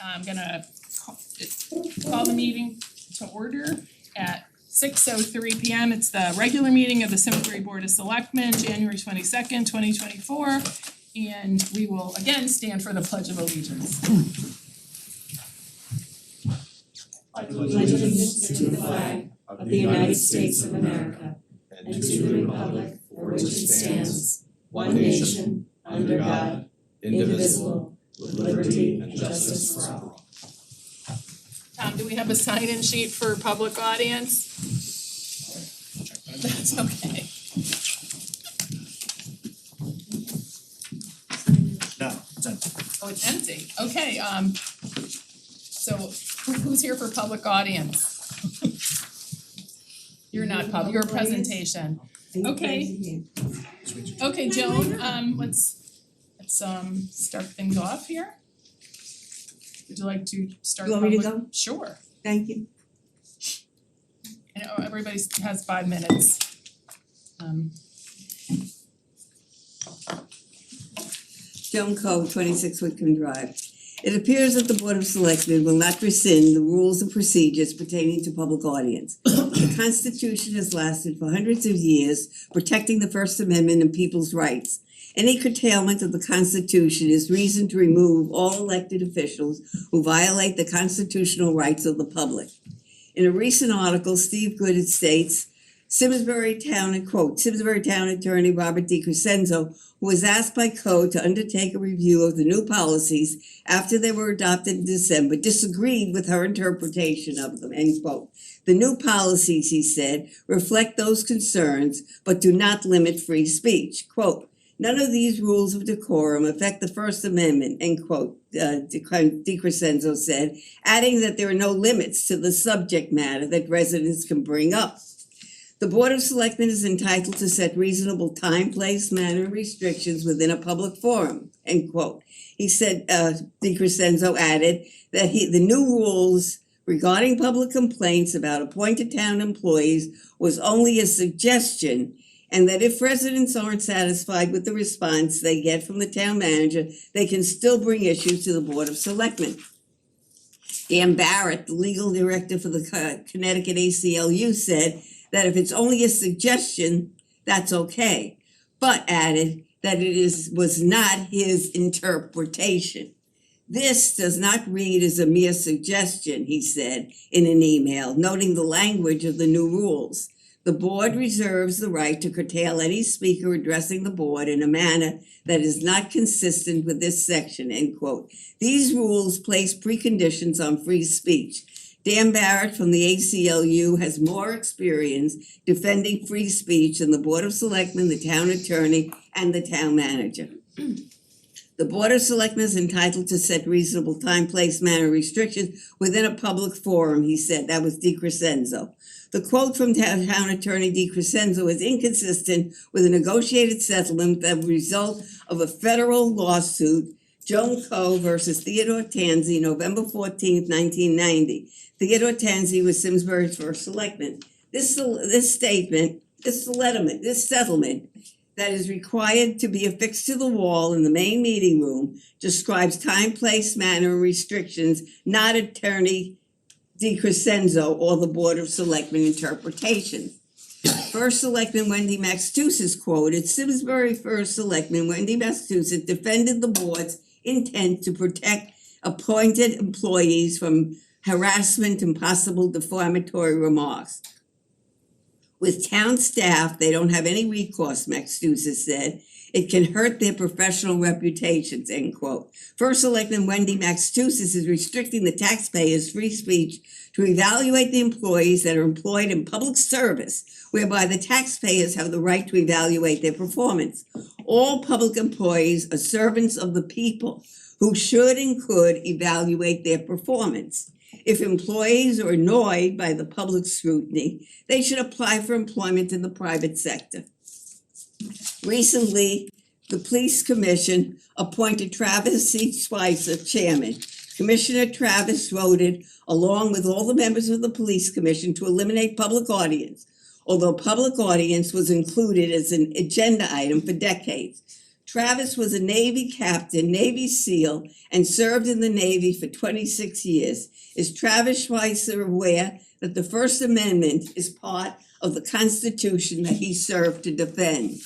I'm gonna call the meeting to order at 6:03 PM. It's the regular meeting of the Simsbury Board of Selectmen, January 22nd, 2024. And we will again stand for the Pledge of Allegiance. Allegiance to the flag of the United States of America and to the republic for which it stands, one nation, under God, indivisible, with liberty and justice for all. Tom, do we have a sign-in sheet for public audience? That's okay. No, it's empty. Oh, it's empty. Okay, so who's here for public audience? You're not public, you're a presentation. Okay. Okay, Joan, let's start things off here. Would you like to start You public? want me to go? Sure. Thank you. I know everybody has 5 minutes. Joan Coe, 26 Whitcomb Drive. It appears that the Board of Selectmen will not rescind the rules and procedures pertaining to public audience. The Constitution has lasted for hundreds of years, protecting the First Amendment and people's rights. Any curtailment of the Constitution is reason to remove all elected officials who violate the constitutional rights of the public. In a recent article, Steve Goodett states, Simsbury Town Attorney Robert DiCrescenzo, who was asked by Code to undertake a review of the new policies after they were adopted in December, disagreed with her interpretation of them, end quote. The new policies, he said, reflect those concerns, but do not limit free speech. Quote, none of these rules of decorum affect the First Amendment, end quote, DiCrescenzo said, adding that there are no limits to the subject matter that residents can bring up. The Board of Selectmen is entitled to set reasonable time, place, manner, and restrictions within a public forum, end quote. He said, DiCrescenzo added that the new rules regarding public complaints about appointed town employees was only a suggestion, and that if residents aren't satisfied with the response they get from the town manager, they can still bring issues to the Board of Selectmen. Dan Barrett, the legal director for the Connecticut ACLU, said that if it's only a suggestion, that's okay, but added that was not his interpretation. This does not read as a mere suggestion, he said in an email, noting the language of the new rules. The board reserves the right to curtail any speaker addressing the board in a manner that is not consistent with this section, end quote. These rules place preconditions on free speech. Dan Barrett from the ACLU has more experience defending free speech than the Board of Selectmen, the town attorney, and the town manager. The Board of Selectmen is entitled to set reasonable time, place, manner restrictions within a public forum, he said. That was DiCrescenzo. The quote from town attorney DiCrescenzo is inconsistent with a negotiated settlement that result of a federal lawsuit, Joan Coe versus Theodore Tansey, November 14th, 1990. Theodore Tansey was Simsbury's first selectman. This settlement that is required to be affixed to the wall in the main meeting room describes time, place, manner, and restrictions, not attorney DiCrescenzo or the Board of Selectmen interpretation. First Selectman Wendy Massachusetts quoted, Simsbury First Selectman Wendy Massachusetts defended the board's intent to protect appointed employees from harassment and possible defamatory remarks. With town staff, they don't have any recourse, Massachusetts said. It can hurt their professional reputations, end quote. First Selectman Wendy Massachusetts is restricting the taxpayers' free speech to evaluate the employees that are employed in public service, whereby the taxpayers have the right to evaluate their performance. All public employees are servants of the people who should and could evaluate their performance. If employees are annoyed by the public scrutiny, they should apply for employment in the private sector. Recently, the Police Commission appointed Travis C. Spicer chairman. Commissioner Travis voted, along with all the members of the Police Commission, to eliminate public audience, although public audience was included as an agenda item for decades. Travis was a Navy captain, Navy SEAL, and served in the Navy for 26 years. Is Travis Schweitzer aware that the First Amendment is part of the Constitution that he served to defend?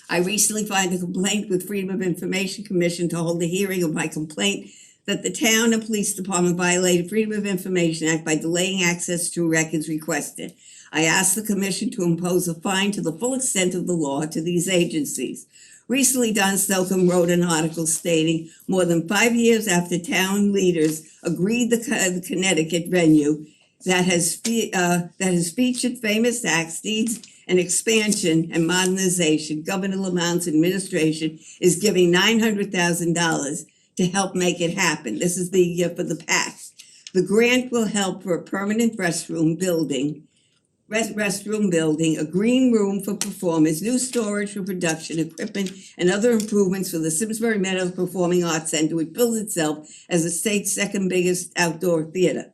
I recently filed a complaint with Freedom of Information Commission to hold a hearing of my complaint that the town and police department violated Freedom of Information Act by delaying access to records requested. I asked the commission to impose a fine to the full extent of the law to these agencies. Recently, Don Stougham wrote an article stating more than 5 years after town leaders agreed the Connecticut venue that has featured famous acts, needs an expansion and modernization, Governor Lamont's administration is giving $900,000 to help make it happen. This is the for the PAC. The grant will help for a permanent restroom building, a green room for performers, new storage for production equipment, and other improvements for the Simsbury Meadows Performing Arts Center, which bills itself as the state's second biggest outdoor theater.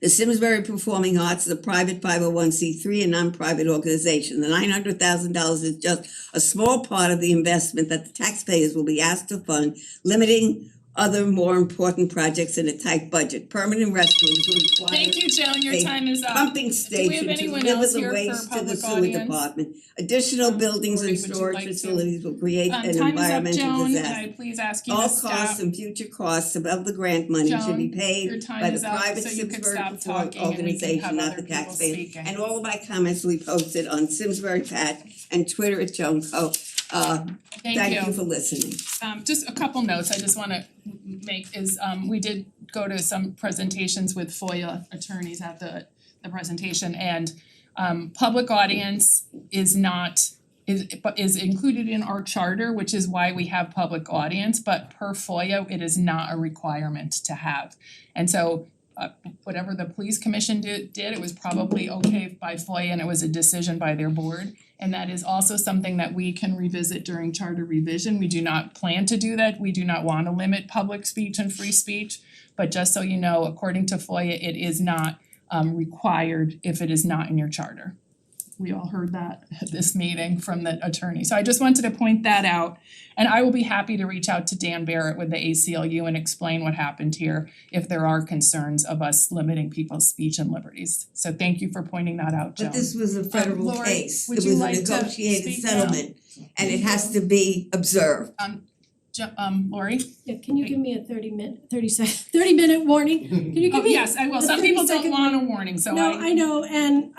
The Simsbury Performing Arts is a private 501c3 and non-profit organization. The $900,000 is just a small part of the investment that the taxpayers will be asked to fund, limiting other more important projects in a tight budget. Permanent restrooms will require Thank you, Joan, your time is up. pumping Do we station have to anyone deliver else the here for waste to the public sewer audience? department. Additional buildings Lori, and would you storage like to? facilities will create an Time is up, environmental Joan, disaster. and I please ask you to All stop. costs and future costs above the grant money should be Joan, paid your time by the is up, private so you could Simsbury stop Performing talking and we can organization, have not other the people taxpayers. speaking. And all of my comments will be posted on Simsbury Pat and Twitter at Joan Co. Thank you for listening. Just a couple notes I just wanna make is we did go to some presentations with FOIA attorneys at the presentation, and public audience is included in our charter, which is why we have public audience, but per FOIA, it is not a requirement to have. And so whatever the police commission did, it was probably okay by FOIA, and it was a decision by their board. And that is also something that we can revisit during charter revision. We do not plan to do that. We do not want to limit public speech and free speech. But just so you know, according to FOIA, it is not required if it is not in your charter. We all heard that at this meeting from the attorney. So I just wanted to point that out. And I will be happy to reach out to Dan Barrett with the ACLU and explain what happened here if there are concerns of us limiting people's speech and liberties. So thank you for pointing that out, Joan. But this was a federal Lori, case. would It you was a like to negotiated speak now? settlement, and it has to be observed. Lori? Yeah, can you give me a 30-minute warning? Can you give Oh, me? yes, I will. a Some people don't 30-second want a warning, so No, I know, and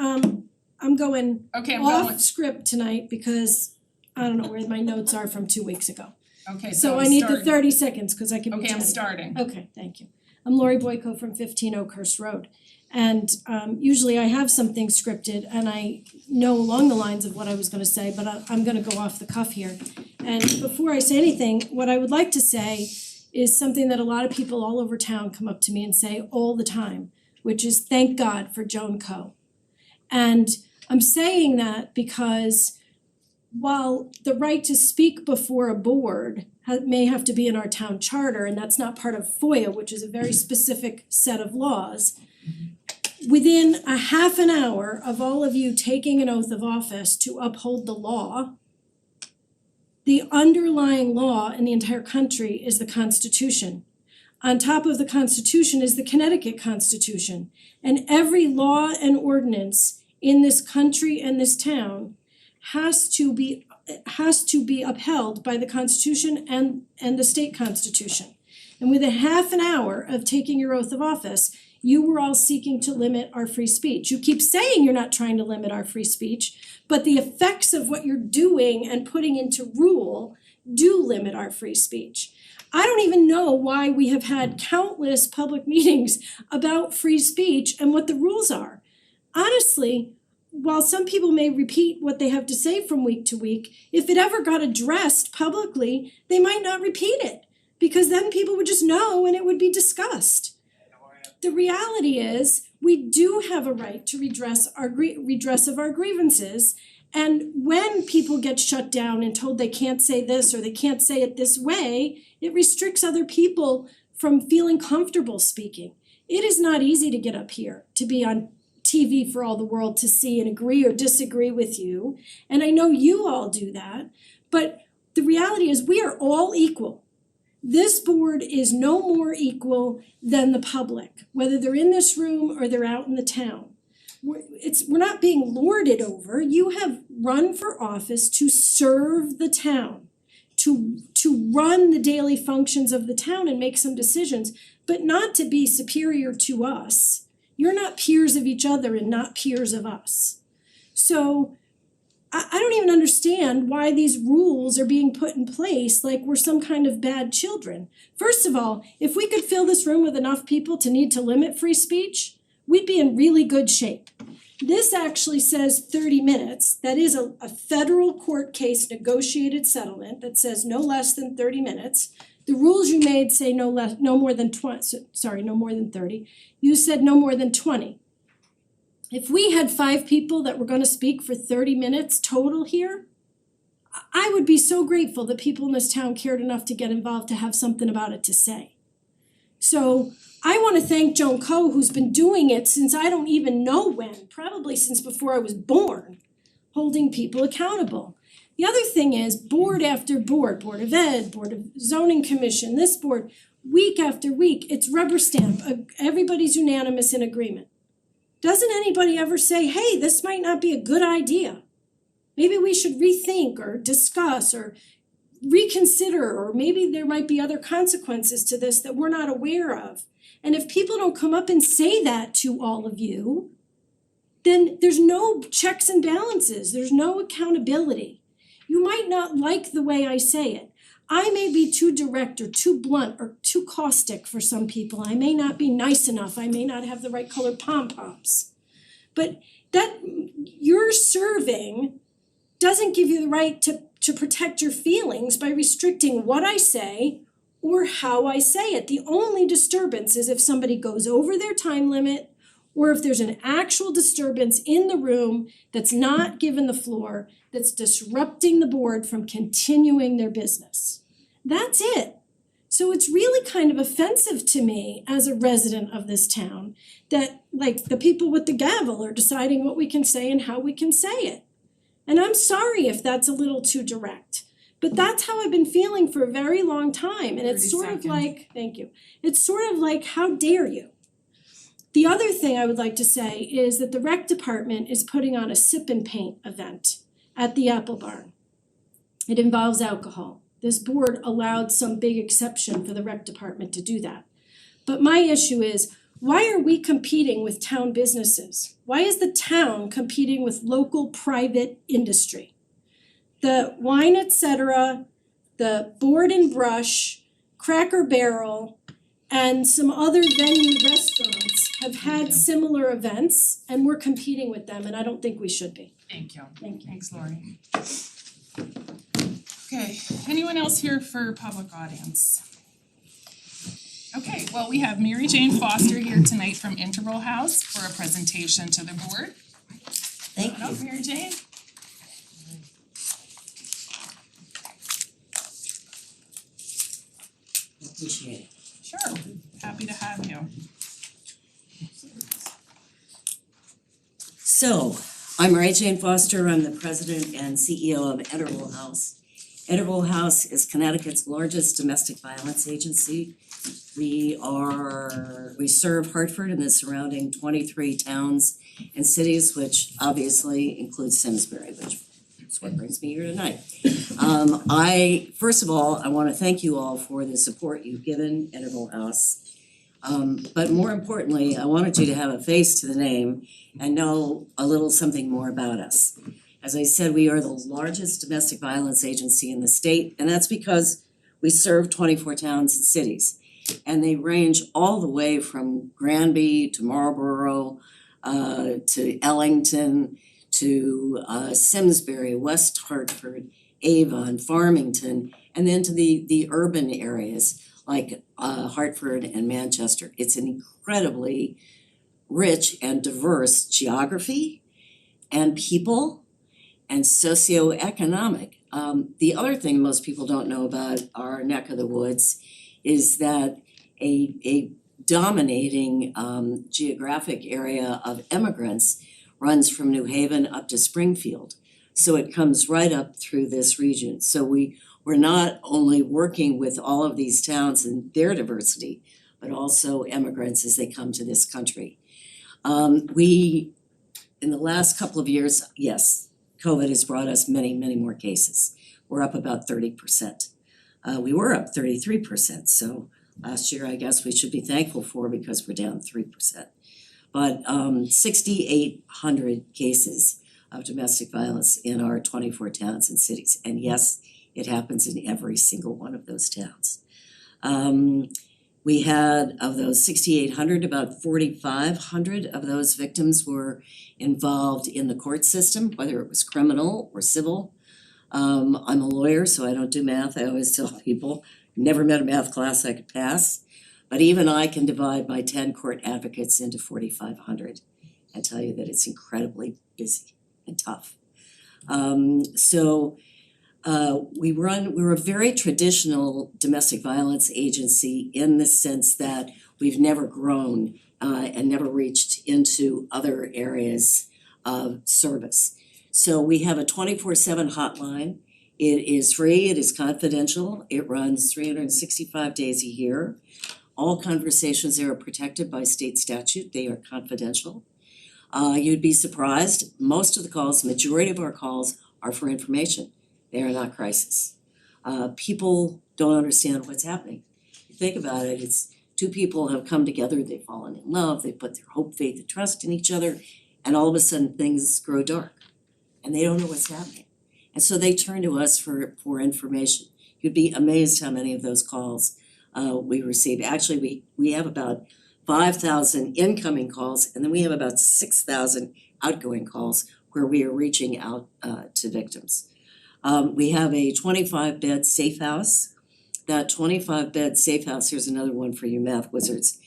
I'm going Okay, I'm off going. script tonight because I don't know where my notes are from 2 weeks ago. Okay, So I'm I need the starting. 30 seconds because I can be Okay, I'm chatty. starting. Okay, thank you. I'm Lori Boyko from 15 Oakhurst Road. And usually I have something scripted and I know along the lines of what I was gonna say, but I'm gonna go off the cuff here. And before I say anything, what I would like to say is something that a lot of people all over town come up to me and say all the time, which is thank God for Joan Co. And I'm saying that because while the right to speak before a board may have to be in our town charter, and that's not part of FOIA, which is a very specific set of laws, within a half an hour of all of you taking an oath of office to uphold the law, the underlying law in the entire country is the Constitution. On top of the Constitution is the Connecticut Constitution. And every law and ordinance in this country and this town has to be upheld by the Constitution and the state constitution. And within half an hour of taking your oath of office, you were all seeking to limit our free speech. You keep saying you're not trying to limit our free speech, but the effects of what you're doing and putting into rule do limit our free speech. I don't even know why we have had countless public meetings about free speech and what the rules are. Honestly, while some people may repeat what they have to say from week to week, if it ever got addressed publicly, they might not repeat it because then people would just know and it would be discussed. The reality is we do have a right to redress of our grievances, and when people get shut down and told they can't say this or they can't say it this way, it restricts other people from feeling comfortable speaking. It is not easy to get up here, to be on TV for all the world to see and agree or disagree with you. And I know you all do that, But the reality is we are all equal. This board is no more equal than the public, whether they're in this room or they're out in the town. We're not being lorded over. You have run for office to serve the town, to run the daily functions of the town and make some decisions, but not to be superior to us. You're not peers of each other and not peers of us. So I don't even understand why these rules are being put in place like we're some kind of bad children. First of all, if we could fill this room with enough people to need to limit free speech, we'd be in really good shape. This actually says 30 minutes. That is a federal court case negotiated settlement that says no less than 30 minutes. The rules you made say no more than 30. You said no more than 20. If we had 5 people that were gonna speak for 30 minutes total here, I would be so grateful that people in this town cared enough to get involved to have something about it to say. So I wanna thank Joan Coe, who's been doing it since I don't even know when, probably since before I was born, holding people accountable. The other thing is board after board, Board of Ed, Board of Zoning Commission, this board, week after week, it's rubber stamp, everybody's unanimous in agreement. Doesn't anybody ever say, hey, this might not be a good idea? Maybe we should rethink or discuss or reconsider, or maybe there might be other consequences to this that we're not aware of. And if people don't come up and say that to all of you, then there's no checks and balances, there's no accountability. You might not like the way I say it. I may be too direct or too blunt or too caustic for some people. I may not be nice enough. I may not have the right colored pom-poms. But that your serving doesn't give you the right to protect your feelings by restricting what I say or how I say it. The only disturbance is if somebody goes over their time limit or if there's an actual disturbance in the room that's not given the floor, that's disrupting the board from continuing their business. That's it. So it's really kind of offensive to me as a resident of this town that like the people with the gavel are deciding what we can say and how we can say it. And I'm sorry if that's a little too direct, but that's how I've been feeling for a very long time. And it's sort of like, thank you, it's sort of like, how dare you? The other thing I would like to say is that the rec department is putting on a sip and paint event at the Apple Barn. It involves alcohol. This board allowed some big exception for the rec department to do that. But my issue is, why are we competing with town businesses? Why is the town competing with local private industry? The Wine Etc., the Board and Brush, Cracker Barrel, and some other venue restaurants have had similar events, and we're competing with them, and I don't think we should be. Thank you. Thank you. Thanks, Lori. Okay, anyone else here for public audience? Okay, well, we have Mary Jane Foster here tonight from Interval House for a presentation to the board. Thank Come on up, you. Mary Jane. Appreciate it. Sure, happy to have you. So, I'm Mary Jane Foster, I'm the president and CEO of Interval House. Interval House is Connecticut's largest domestic violence agency. We serve Hartford and the surrounding 23 towns and cities, which obviously includes Simsbury, which is what brings me here tonight. First of all, I wanna thank you all for the support you've given Interval House. But more importantly, I wanted you to have a face to the name and know a little something more about us. As I said, we are the largest domestic violence agency in the state, and that's because we serve 24 towns and cities. And they range all the way from Granby to Marlborough, to Ellington, to Simsbury, West Hartford, Avon, Farmington, and then to the urban areas like Hartford and Manchester. It's an incredibly rich and diverse geography and people and socioeconomic. The other thing most people don't know about our neck of the woods is that a dominating geographic area of immigrants runs from New Haven up to Springfield. So it comes right up through this region. So we're not only working with all of these towns and their diversity, but also immigrants as they come to this country. We, in the last couple of years, yes, COVID has brought us many, many more cases. We're up about 30%. We were up 33%, so last year I guess we should be thankful for because we're down 3%. But 6,800 cases of domestic violence in our 24 towns and cities. And yes, it happens in every single one of those towns. We had, of those 6,800, about 4,500 of those victims were involved in the court system, whether it was criminal or civil. I'm a lawyer, so I don't do math. I always tell people, never met a math class I could pass. But even I can divide my 10 court advocates into 4,500 and tell you that it's incredibly busy and tough. We're a very traditional domestic violence agency in the sense that we've never grown and never reached into other areas of service. So we have a 24/7 hotline. It is free, it is confidential, it runs 365 days a year. All conversations there are protected by state statute, they are confidential. You'd be surprised, most of the calls, majority of our calls are for information. They are not crisis. People don't understand what's happening. You think about it, it's two people have come together, they've fallen in love, they put their hope, faith, and trust in each other, and all of a sudden things grow dark. And they don't know what's happening. And so they turn to us for information. You'd be amazed how many of those calls we receive. Actually, we have about 5,000 incoming calls, and then we have about 6,000 outgoing calls where we are reaching out to victims. We have a 25-bed safe house. That 25-bed safe house, here's another one for you math wizards,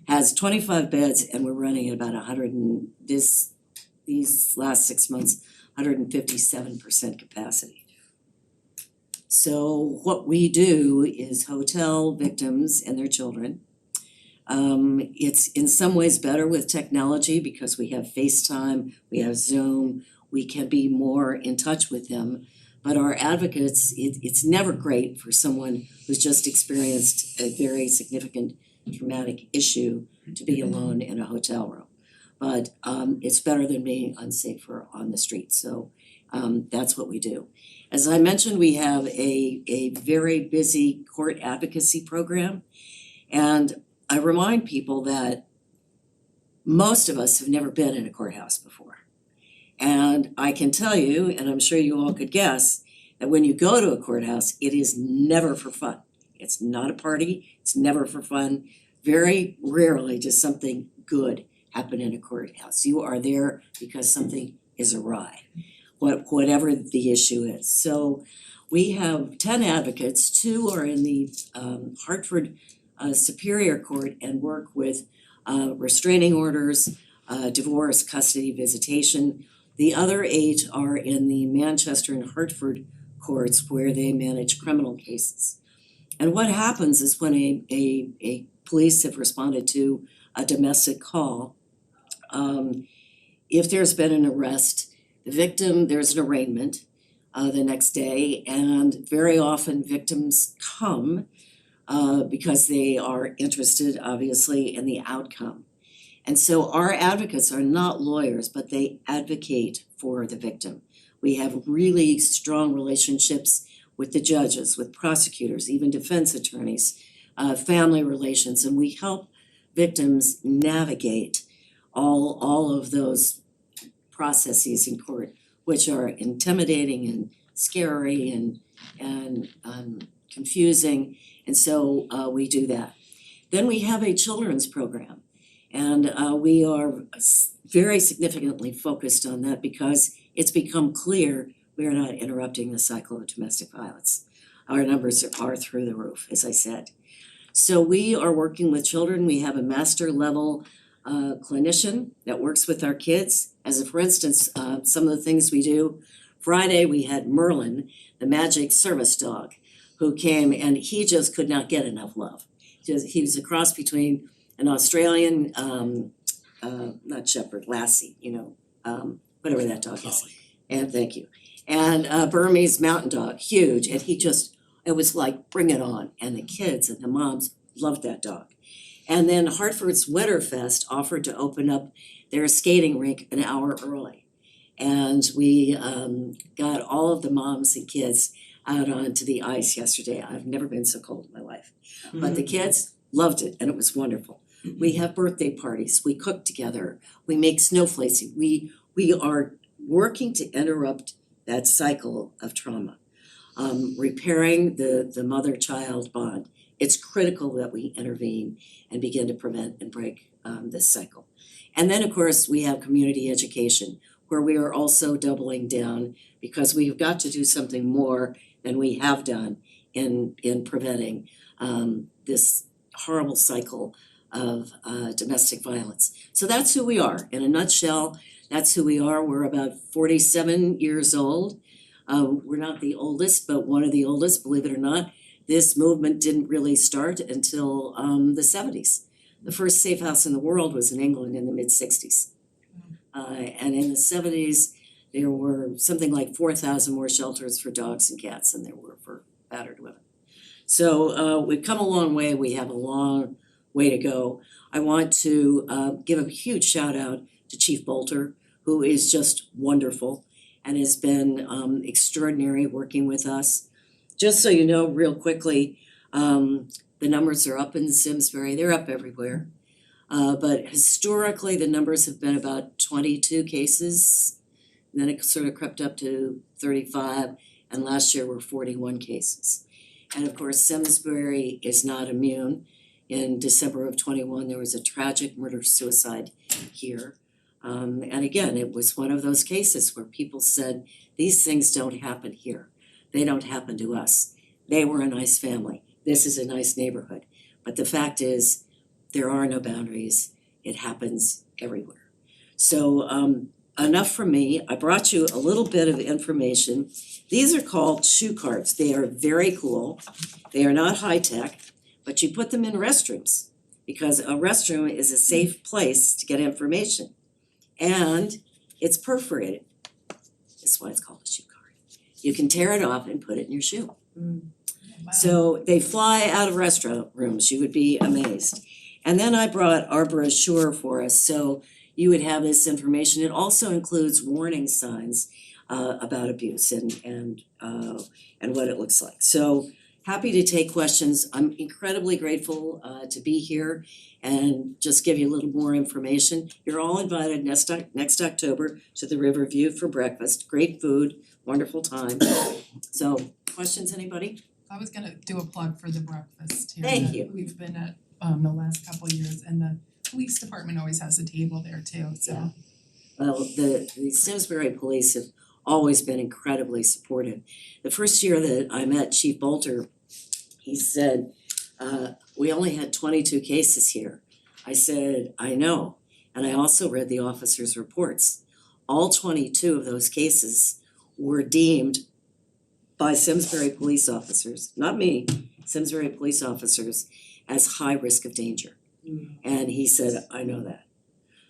has 25 beds, and we're running at about 100 and these last 6 months, 157% capacity. So what we do is hotel victims and their children. It's in some ways better with technology because we have FaceTime, we have Zoom, we can be more in touch with them. But our advocates, it's never great for someone who's just experienced a very significant traumatic issue to be alone in a hotel room. But it's better than being unsafe or on the street, so that's what we do. As I mentioned, we have a very busy court advocacy program, and I remind people that most of us have never been in a courthouse before. And I can tell you, and I'm sure you all could guess, that when you go to a courthouse, it is never for fun. It's not a party, it's never for fun. Very rarely does something good happen in a courthouse. You are there because something is awry, whatever the issue is. So we have 10 advocates, 2 are in the Hartford Superior Court and work with restraining orders, divorce, custody, visitation. The other 8 are in the Manchester and Hartford courts where they manage criminal cases. And what happens is when a police have responded to a domestic call, if there's been an arrest, the victim, there's an arraignment the next day, and very often victims come because they are interested, obviously, in the outcome. And so our advocates are not lawyers, but they advocate for the victim. We have really strong relationships with the judges, with prosecutors, even defense attorneys, family relations, and we help victims navigate all of those processes in court, which are intimidating and scary and confusing, and so we do that. Then we have a children's program, and we are very significantly focused on that because it's become clear we are not interrupting the cycle of domestic violence. Our numbers are through the roof, as I said. So we are working with children. We have a master level clinician that works with our kids. As for instance, some of the things we do, Friday we had Merlin, the magic service dog, who came and he just could not get enough love. He was a cross between an Australian, not shepherd, lassie, whatever that dog is. And thank you. And Burmese mountain dog, huge, and it was like, bring it on, and the kids and the moms loved that dog. And then Hartford's Winterfest offered to open up their skating rink an hour early. And we got all of the moms and kids out onto the ice yesterday. I've never been so cold in my life. But the kids loved it and it was wonderful. We have birthday parties, we cook together, we make snowflakes. We are working to interrupt that cycle of trauma. Repairing the mother-child bond. It's critical that we intervene and begin to prevent and break this cycle. And then, of course, we have community education, where we are also doubling down because we've got to do something more than we have done in preventing this horrible cycle of domestic violence. So that's who we are. In a nutshell, that's who we are. We're about 47 years old. We're not the oldest, but one of the oldest, believe it or not. This movement didn't really start until the 70s. The first safe house in the world was in England in the mid-60s. And in the 70s, there were something like 4,000 more shelters for dogs and cats than there were for battered women. So we've come a long way. We have a long way to go. I want to give a huge shout out to Chief Bolter, who is just wonderful and has been extraordinary working with us. Just so you know, real quickly, the numbers are up in Simsbury. They're up everywhere. But historically, the numbers have been about 22 cases. And then it sort of crept up to 35, and last year were 41 cases. And of course, Simsbury is not immune. In December of 21, there was a tragic murder-suicide here. And again, it was one of those cases where people said, these things don't happen here. They don't happen to us. They were a nice family. This is a nice neighborhood. But the fact is, there are no boundaries. It happens everywhere. So enough from me. I brought you a little bit of information. These are called shoe cards. They are very cool. They are not high tech, but you put them in restrooms because a restroom is a safe place to get information. And it's perforated. That's why it's called a shoe card. You can tear it off and put it in your shoe. Wow. So they fly out of restaurant rooms. You would be amazed. And then I brought our brochure for us, so you would have this information. It also includes warning signs about abuse and what it looks like. So happy to take questions. I'm incredibly grateful to be here and just give you a little more information. You're all invited next October to the Riverview for breakfast. Great food, wonderful time. So questions, anybody? I was gonna do a plug for the breakfast here. Thank that you. We've been at the last couple of years, and the police department always has a table there too, so. Yeah. Well, the Simsbury police have always been incredibly supportive. The first year that I met Chief Bolter, he said, we only had 22 cases here. I said, I know, and I also read the officers' reports. All 22 of those cases were deemed by Simsbury police officers, not me, Simsbury police officers, as high risk of danger. And he said, I know that.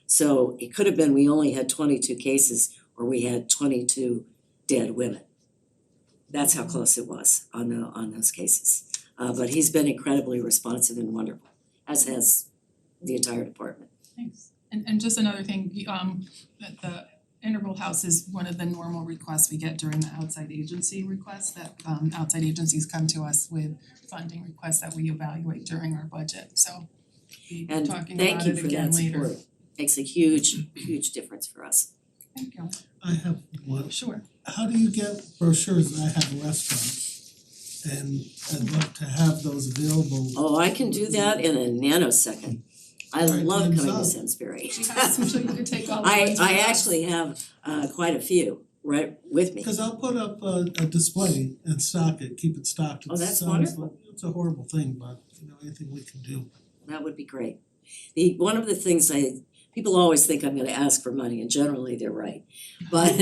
So it could have been we only had 22 cases or we had 22 dead women. That's how close it was on those cases. But he's been incredibly responsive and wonderful, as has the entire department. Thanks. And just another thing, that the interval house is one of the normal requests we get during the outside agency requests, that outside agencies come to us with funding requests that we evaluate during our budget, so we'll be And talking thank about you it for again that later. support. Makes a huge difference for us. Thank you. I have one. Sure. How do you get brochures? I have a restaurant and I'd love to have those available. Oh, I can do that in a nanosecond. I Alright, love time's coming to up. Simsbury. She has some, so you could take all the I ones we have. actually have quite a few right with me. Cause I'll put up a display and stock it, keep it stocked. Oh, that's It sounds wonderful. like- It's a horrible thing, but anything we can do. That would be great. One of the things people always think I'm gonna ask for money, and generally they're right. But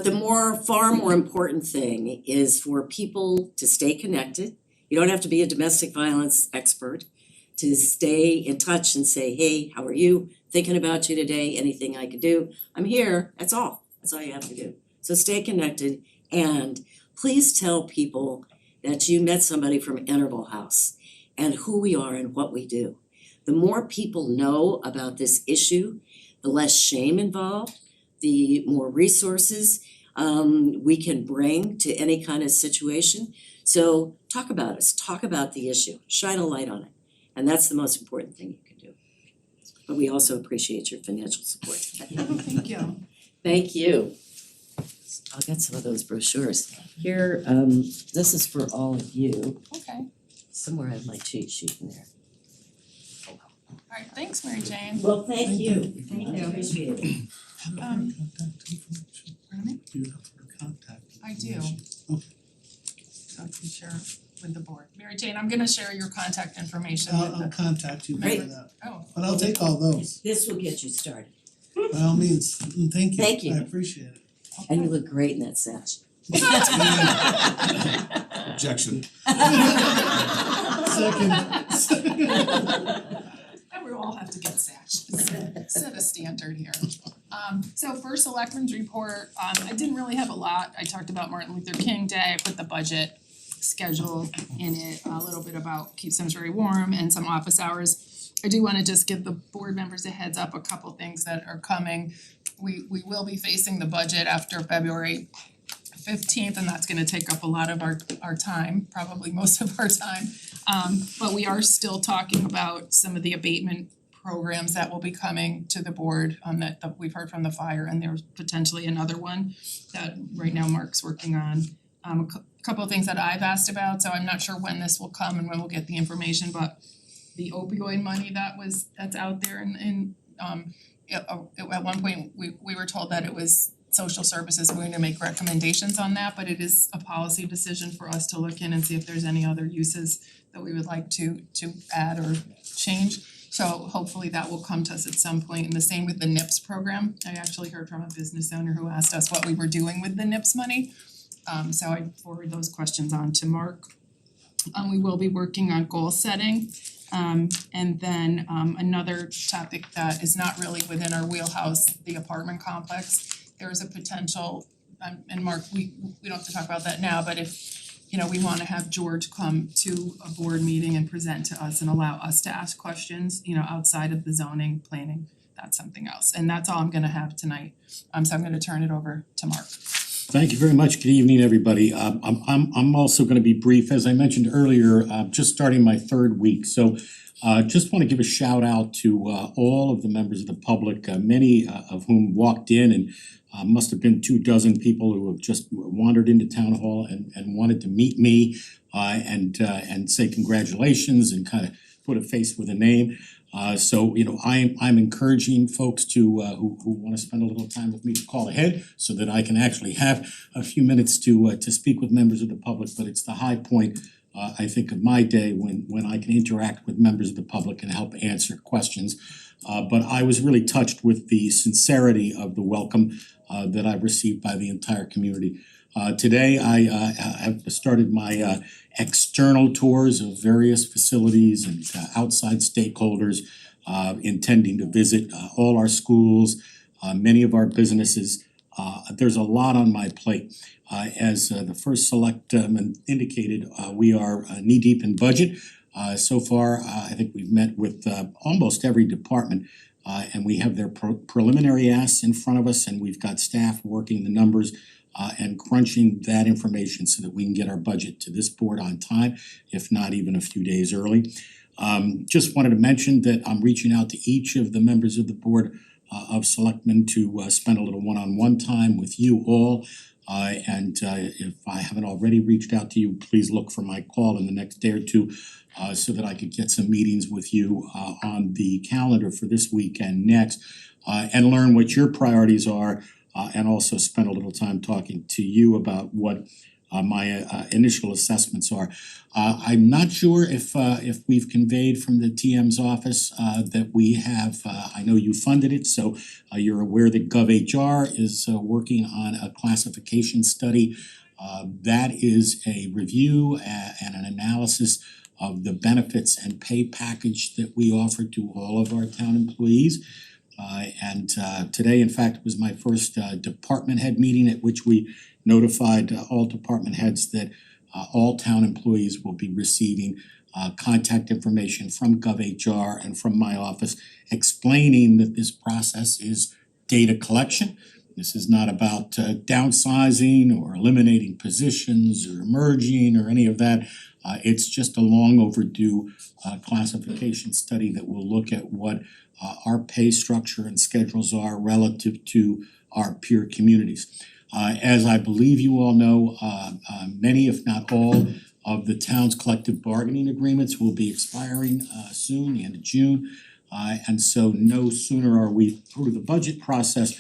the far more important thing is for people to stay connected. You don't have to be a domestic violence expert to stay in touch and say, hey, how are you? Thinking about you today, anything I could do. I'm here, that's all. That's all you have to do. So stay connected and please tell people that you met somebody from Interval House and who we are and what we do. The more people know about this issue, the less shame involved, the more resources we can bring to any kind of situation. So talk about us, talk about the issue, shine a light on it. And that's the most important thing you can do. But we also appreciate your financial support. Thank you. Thank you. I'll get some of those brochures. Here, this is for all of you. Okay, Somewhere I have my cheat sheet in there. alright, thanks, Mary Jane. Well, thank you. Thank you. Appreciate it. Um, Contact information. Pardon me? Do you have her contact I do. information? Okay. So I can share with the board. Mary Jane, I'm gonna share your contact information with I'll the, contact you for Great. that, oh, but I'll take all those, This will get you started. by all means, thank you, Thank you. I appreciate it. And you look great in that sash. Objection. and we all have to get sashes, set a standard here. So for Selectmen's report, I didn't really have a lot. I talked about Martin Luther King Day, I put the budget schedule in it, a little bit about keep Simsbury warm and some office hours. I do wanna just give the board members a heads up, a couple things that are coming. We will be facing the budget after February 15th, and that's gonna take up a lot of our time, probably most of our time. But we are still talking about some of the abatement programs that will be coming to the board that we've heard from the fire, and there's potentially another one that right now Mark's working on. Couple of things that I've asked about, so I'm not sure when this will come and when we'll get the information, but the opioid money that's out there at one point, we were told that it was social services going to make recommendations on that, but it is a policy decision for us to look in and see if there's any other uses that we would like to add or change. So hopefully that will come to us at some point, and the same with the NIPS program. I actually heard from a business owner who asked us what we were doing with the NIPS money. So I forwarded those questions on to Mark. We will be working on goal setting. And then another topic that is not really within our wheelhouse, the apartment complex. There is a potential, and Mark, we don't have to talk about that now, but if we wanna have George come to a board meeting and present to us and allow us to ask questions, outside of the zoning, planning, that's something else. And that's all I'm gonna have tonight. So I'm gonna turn it over to Mark. Thank you very much. Good evening, everybody. I'm also gonna be brief. As I mentioned earlier, just starting my third week. So just wanna give a shout out to all of the members of the public, many of whom walked in, and must have been 24 people who have just wandered into town hall and wanted to meet me and say congratulations and kind of put a face with a name. So I'm encouraging folks to who wanna spend a little time with me to call ahead so that I can actually have a few minutes to speak with members of the public, but it's the high point I think of my day when I can interact with members of the public and help answer questions. But I was really touched with the sincerity of the welcome that I've received by the entire community. Today I have started my external tours of various facilities and outside stakeholders, intending to visit all our schools, many of our businesses. There's a lot on my plate. As the first selectman indicated, we are knee deep in budget. So far, I think we've met with almost every department, and we have their preliminary asks in front of us, and we've got staff working the numbers and crunching that information so that we can get our budget to this board on time, if not even a few days early. Just wanted to mention that I'm reaching out to each of the members of the board of selectmen to spend a little one-on-one time with you all. And if I haven't already reached out to you, please look for my call in the next day or two so that I could get some meetings with you on the calendar for this week and next, and learn what your priorities are, and also spend a little time talking to you about what my initial assessments are. I'm not sure if we've conveyed from the TM's office that we have, I know you funded it, so you're aware that GovHR is working on a classification study. That is a review and an analysis of the benefits and pay package that we offer to all of our town employees. Today, in fact, was my first department head meeting at which we notified all department heads that all town employees will be receiving contact information from GovHR and from my office explaining that this process is data collection. This is not about downsizing or eliminating positions or merging or any of that. It's just a long overdue classification study that will look at what our pay structure and schedules are relative to our peer communities. As I believe you all know, many if not all of the town's collective bargaining agreements will be expiring soon, the end of June. And so no sooner are we through the budget process,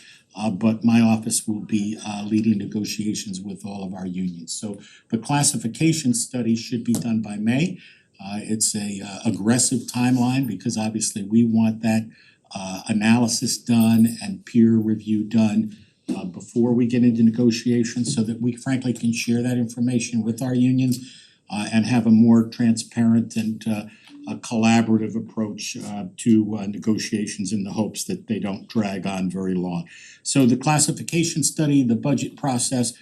but my office will be leading negotiations with all of our unions. So the classification study should be done by May. It's a aggressive timeline because obviously we want that analysis done and peer review done before we get into negotiations so that we frankly can share that information with our unions and have a more transparent and a collaborative approach to negotiations in the hopes that they don't drag on very long. So the classification study, the budget process,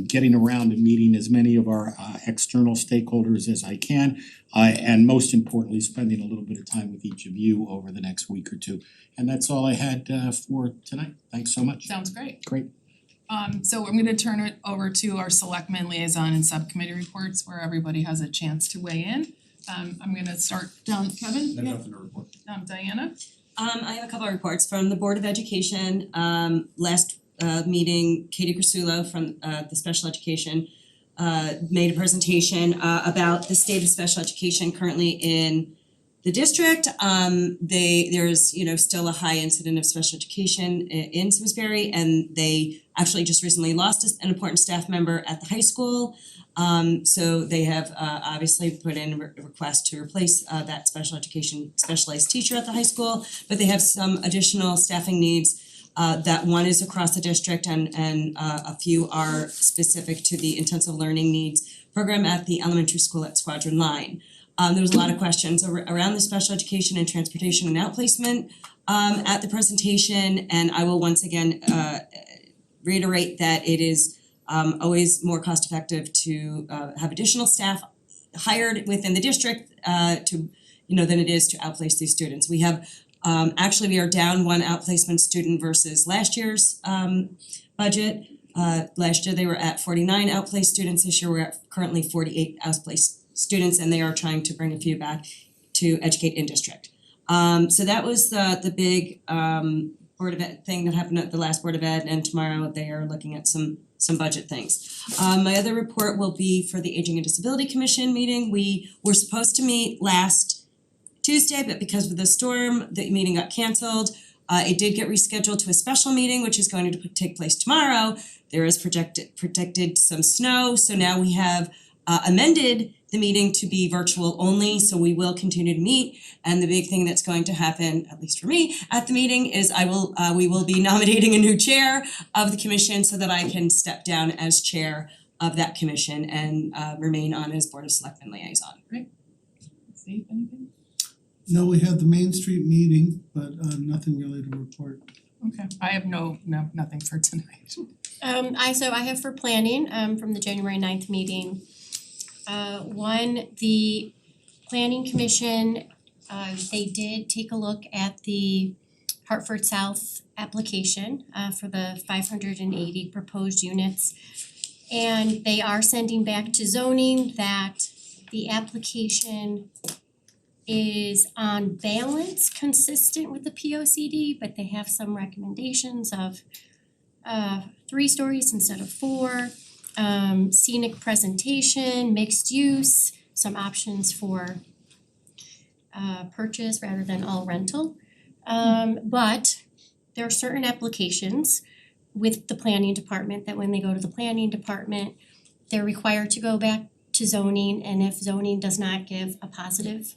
getting around and meeting as many of our external stakeholders as I can, and most importantly, spending a little bit of time with each of you over the next week or two. And that's all I had for tonight. Thanks so much. Sounds great. Great. So I'm gonna turn it over to our selectmen liaison and subcommittee reports where everybody has a chance to weigh in. I'm gonna start down, Kevin, There's nothing to report. Diana. I have a couple of reports from the Board of Education. Last meeting, Katie Crusulo from the special education made a presentation about the state of special education currently in the district. There's, you know, still a high incident of special education in Simsbury, and they actually just recently lost an important staff member at the high school. So they have obviously put in a request to replace that special education specialized teacher at the high school, but they have some additional staffing needs. That one is across the district and a few are specific to the intensive learning needs program at the elementary school at Squadron Line. There was a lot of questions around the special education and transportation and outplacement at the presentation, and I will once again reiterate that it is always more cost effective to have additional staff hired within the district to, you know, than it is to outplace these students. We have actually we are down one outplacement student versus last year's budget. Last year they were at 49 outplaced students. This year we're at currently 48 outplaced students, and they are trying to bring a few back to educate in district. So that was the big Board of Ed thing that happened at the last Board of Ed, and tomorrow they are looking at some budget things. My other report will be for the Aging and Disability Commission meeting. We were supposed to meet last Tuesday, but because of the storm, the meeting got canceled. It did get rescheduled to a special meeting, which is going to take place tomorrow. There is predicted some snow, so now we have amended the meeting to be virtual only, so we will continue to meet. And the big thing that's going to happen, at least for me, at the meeting is we will be nominating a new chair of the commission so that I can step down as chair of that commission and remain on as Board of Selectmen liaison. Steve, anything? No, we had the Main Street meeting, but nothing really to report. Okay, I have nothing for tonight. I have for planning, from the January 9th meeting. The planning commission, they did take a look at the Hartford South application, for the 580 proposed units. And they are sending back to zoning that the application is on balance consistent with the P O C D, but they have some recommendations of 3 stories instead of 4, scenic presentation, mixed use, some options for purchase rather than all rental. But there are certain applications with the planning department that when they go to the planning department, they're required to go back to zoning, and if zoning does not give a positive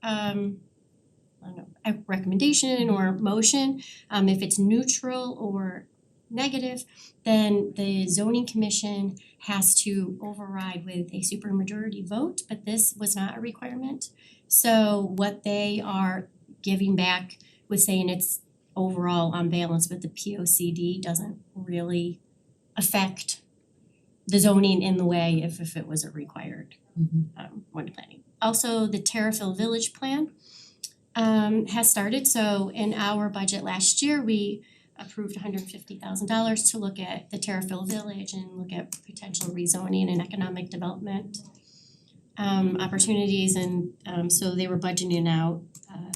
a recommendation or motion, if it's neutral or negative, then the zoning commission has to override with a supermajority vote, but this was not a requirement. So what they are giving back was saying it's overall on balance with the P O C D doesn't really affect the zoning in the way if it was a required when planning. Also, the Terrafil Village Plan has started, so in our budget last year, we approved $150,000 to look at the Terrafil Village and look at potential rezoning and economic development opportunities, and so they were budgeting out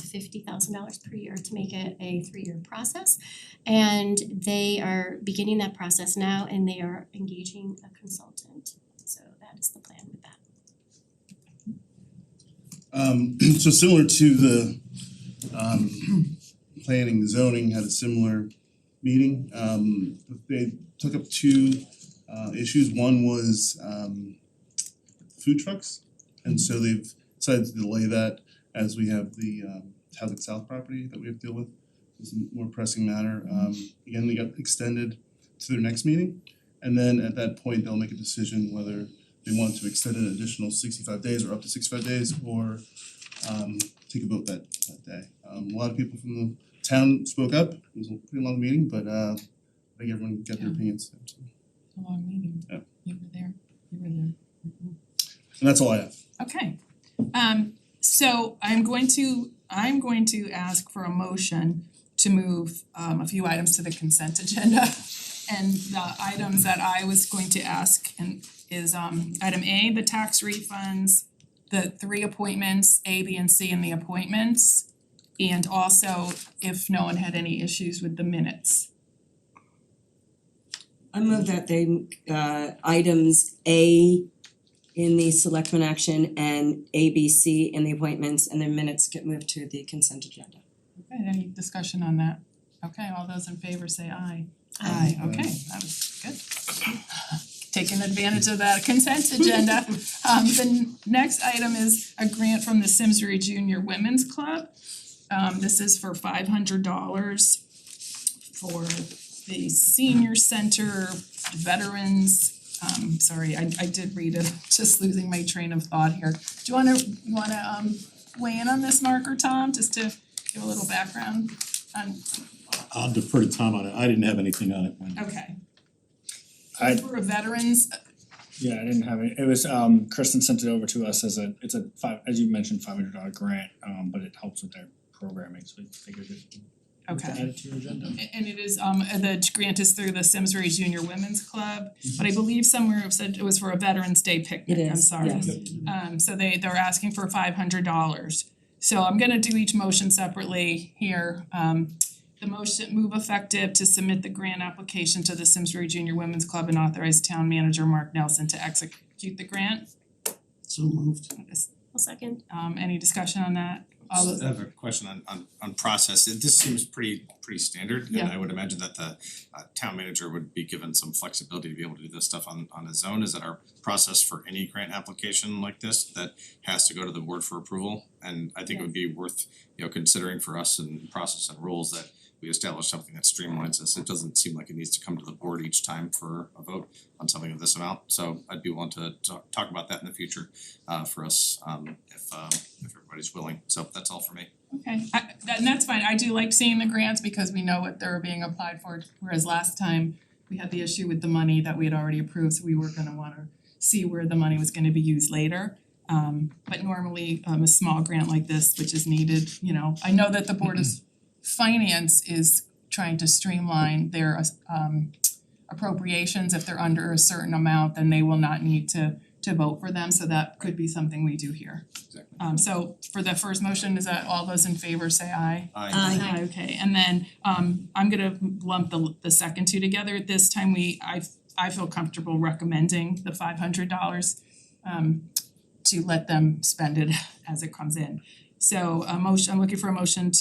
$50,000 per year to make it a 3-year process. And they are beginning that process now, and they are engaging a consultant. So that is the plan with that. So similar to the planning, zoning had a similar meeting. They took up two issues. One was food trucks, and so they've decided to delay that as we have the Housing South property that we have to deal with. It's a more pressing matter. Again, they got extended to their next meeting, and then at that point, they'll make a decision whether they want to extend an additional 65 days or up to 65 days, or take a vote that day. A lot of people from the town spoke up. It was a pretty long meeting, but I think everyone got their opinions. A long meeting. Yeah. You were there. And that's all I have. Okay. So I'm going to ask for a motion to move a few items to the consent agenda. And the items that I was going to ask is item A, the tax refunds, the 3 appointments, A, B, and C, and the appointments, and also if no one had any issues with the minutes. I move that they items A in the selectmen action and A, B, C in the appointments, and their minutes get moved to the consent agenda. Okay, any discussion on that? Okay, all those in favor say aye. Aye, okay, that was good. Taking advantage of that consent agenda. The next item is a grant from the Simsbury Junior Women's Club. This is for $500 for the senior center, veterans. Sorry, I did read it, just losing my train of thought here. Do you wanna weigh in on this, Mark or Tom, just to give a little background on? I'll defer to Tom on it. I didn't have anything on it when. Okay. I- For a veterans, Yeah, I didn't have it. It was Kristen sent it over to us as it's a as you mentioned, $500 grant, but it helps with their programming, so we figured it okay. add it to your agenda. And it is the grant is through the Simsbury Junior Women's Club, but I believe somewhere it said it was for a Veterans Day picnic, It I'm is, sorry. yes. So they're asking for $500. So I'm gonna do each motion separately here. The motion move effective to submit the grant application to the Simsbury Junior Women's Club and authorize town manager Mark Nelson to execute the grant. So moved. I'll second. Any discussion on that? All I those, have a question on process. This seems pretty standard, and Yeah. I would imagine that the town manager would be given some flexibility to be able to do this stuff on his own. Is that our process for any grant application like this that has to go to the board for approval? And I think it would be worth, considering for us and process and rules that we establish something that streamlines this. It doesn't seem like it needs to come to the board each time for a vote on something of this amount. So I'd be willing to talk about that in the future for us if everybody's willing. So that's all for me. okay, and that's fine. I do like seeing the grants because we know what they're being applied for, whereas last time we had the issue with the money that we had already approved, so we were gonna wanna see where the money was gonna be used later. But normally, a small grant like this, which is needed, I know that the Board of Finance is trying to streamline their appropriations. If they're under a certain amount, then they will not need to vote for them, so that could be something we do here. Exactly. So for the first motion, is that all those in favor say aye? Aye. Okay, and then I'm gonna lump the second two together. At this time, I feel comfortable recommending the $500 to let them spend it as it comes in. So I'm looking for a motion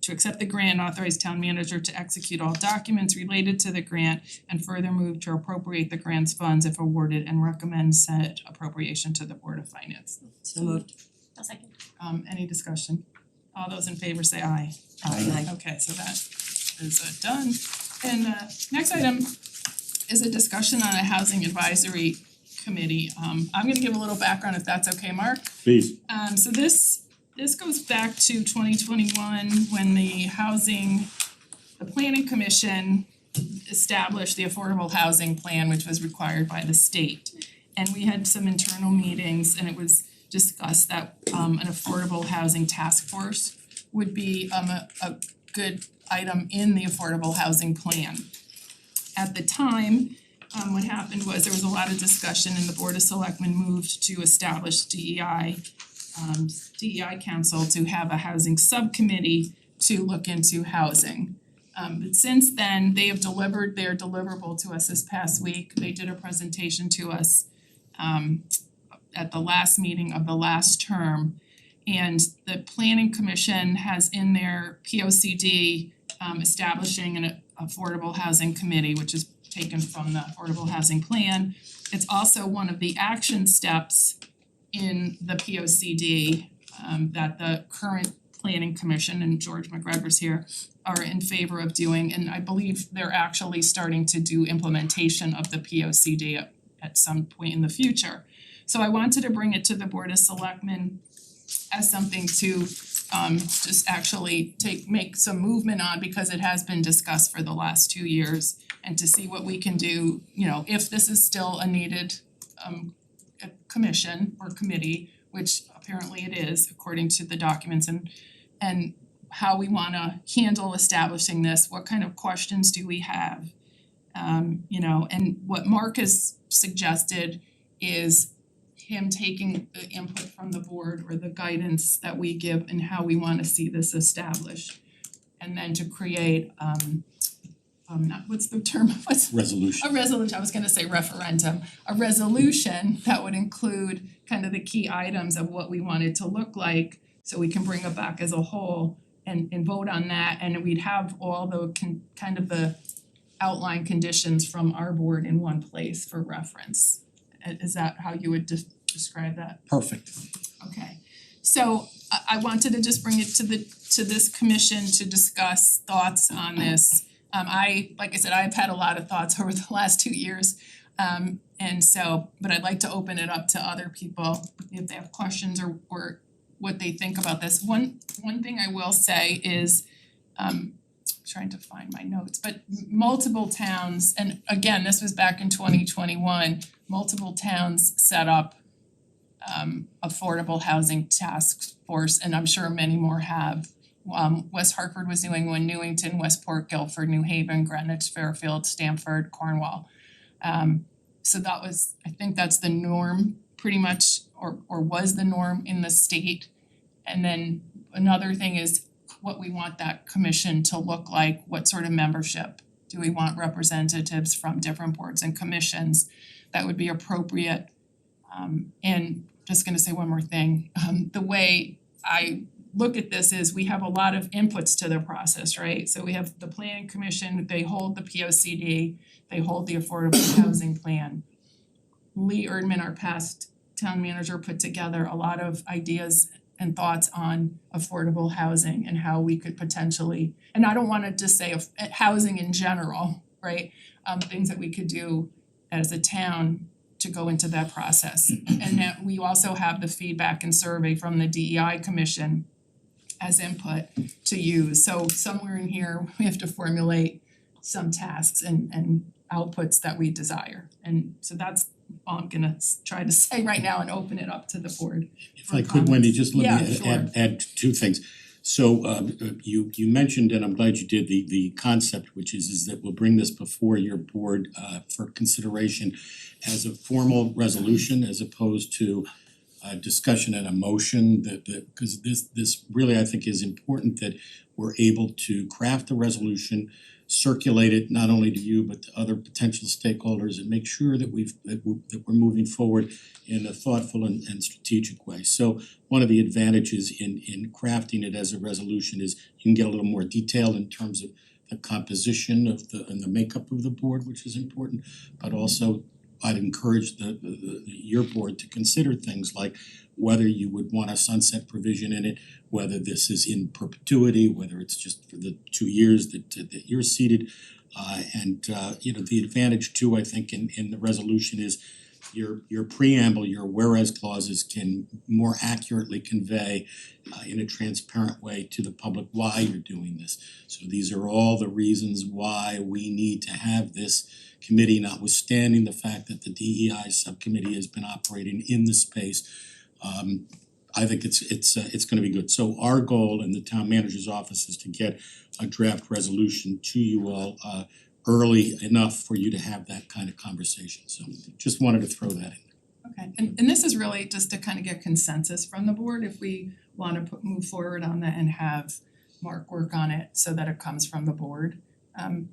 to accept the grant and authorize town manager to execute all documents related to the grant and further move to appropriate the grant's funds if awarded and recommend said appropriation to the Board of Finance. So moved. I'll second. Any discussion? All those in favor say aye. Aye. Okay, so that is done. And next item is a discussion on a housing advisory committee. I'm gonna give a little background if that's okay, Mark. Please. So this goes back to 2021 when the housing the planning commission established the affordable housing plan, which was required by the state. And we had some internal meetings and it was discussed that an affordable housing task force would be a good item in the affordable housing plan. At the time, what happened was there was a lot of discussion and the Board of Selectmen moved to establish DEI council to have a housing subcommittee to look into housing. But since then, they have delivered their deliverable to us this past week. They did a presentation to us at the last meeting of the last term. And the planning commission has in their POCD establishing an affordable housing committee, which is taken from the affordable housing plan. It's also one of the action steps in the POCD that the current planning commission, and George McGregor's here, are in favor of doing, and I believe they're actually starting to do implementation of the POCD at some point in the future. So I wanted to bring it to the Board of Selectmen as something to just actually make some movement on, because it has been discussed for the last 2 years, and to see what we can do, you know, if this is still a needed a commission or committee, which apparently it is according to the documents, and how we wanna handle establishing this, what kind of questions do we have? You know, and what Mark has suggested is him taking the input from the board or the guidance that we give and how we wanna see this established. And then to create not, what's the term, Resolution. a resolution, I was gonna say referendum, a resolution that would include kind of the key items of what we want it to look like, so we can bring it back as a whole and vote on that, and we'd have all the kind of the outline conditions from our board in one place for reference. Is that how you would describe that? Perfect. Okay, so I wanted to just bring it to this commission to discuss thoughts on this. Like I said, I've had a lot of thoughts over the last 2 years. And so, but I'd like to open it up to other people if they have questions or what they think about this. One thing I will say is, trying to find my notes, but multiple towns, and again, this was back in 2021, multiple towns set up affordable housing task force, and I'm sure many more have. West Hartford was doing one, Newington, Westport, Guilford, New Haven, Greenwich, Fairfield, Stamford, Cornwall. So that was, I think that's the norm pretty much, or was the norm in the state. And then another thing is what we want that commission to look like, what sort of membership. Do we want representatives from different boards and commissions that would be appropriate? And just gonna say one more thing, the way I look at this is we have a lot of inputs to the process, right? So we have the planning commission, they hold the POCD, they hold the affordable housing plan. Lee Erdman, our past town manager, put together a lot of ideas and thoughts on affordable housing and how we could potentially, and I don't wanna just say housing in general, right? Things that we could do as a town to go into that process. And that we also have the feedback and survey from the DEI commission as input to use. So somewhere in here, we have to formulate some tasks and outputs that we desire. And so that's all I'm gonna try to say right now and open it up to the board. If I could, Wendy, just let Yeah, me sure. add two things. So you mentioned, and I'm glad you did, the concept, which is that we'll bring this before your board for consideration as a formal resolution as opposed to a discussion and a motion that because this really I think is important that we're able to craft a resolution, circulate it not only to you but to other potential stakeholders, and make sure that we're moving forward in a thoughtful and strategic way. So one of the advantages in crafting it as a resolution is you can get a little more detail in terms of the composition of and the makeup of the board, which is important, but also I'd encourage your board to consider things like whether you would want a sunset provision in it, whether this is in perpetuity, whether it's just for the 2 years that you're seated. And you know, the advantage too, I think, in the resolution is your preamble, your whereas clauses can more accurately convey in a transparent way to the public why you're doing this. So these are all the reasons why we need to have this committee, notwithstanding the fact that the DEI subcommittee has been operating in the space. I think it's gonna be good. So our goal in the town manager's office is to get a draft resolution to you all early enough for you to have that kind of conversation. So just wanted to throw that in. Okay, and this is really just to kind of get consensus from the board if we wanna move forward on that and have Mark work on it so that it comes from the board.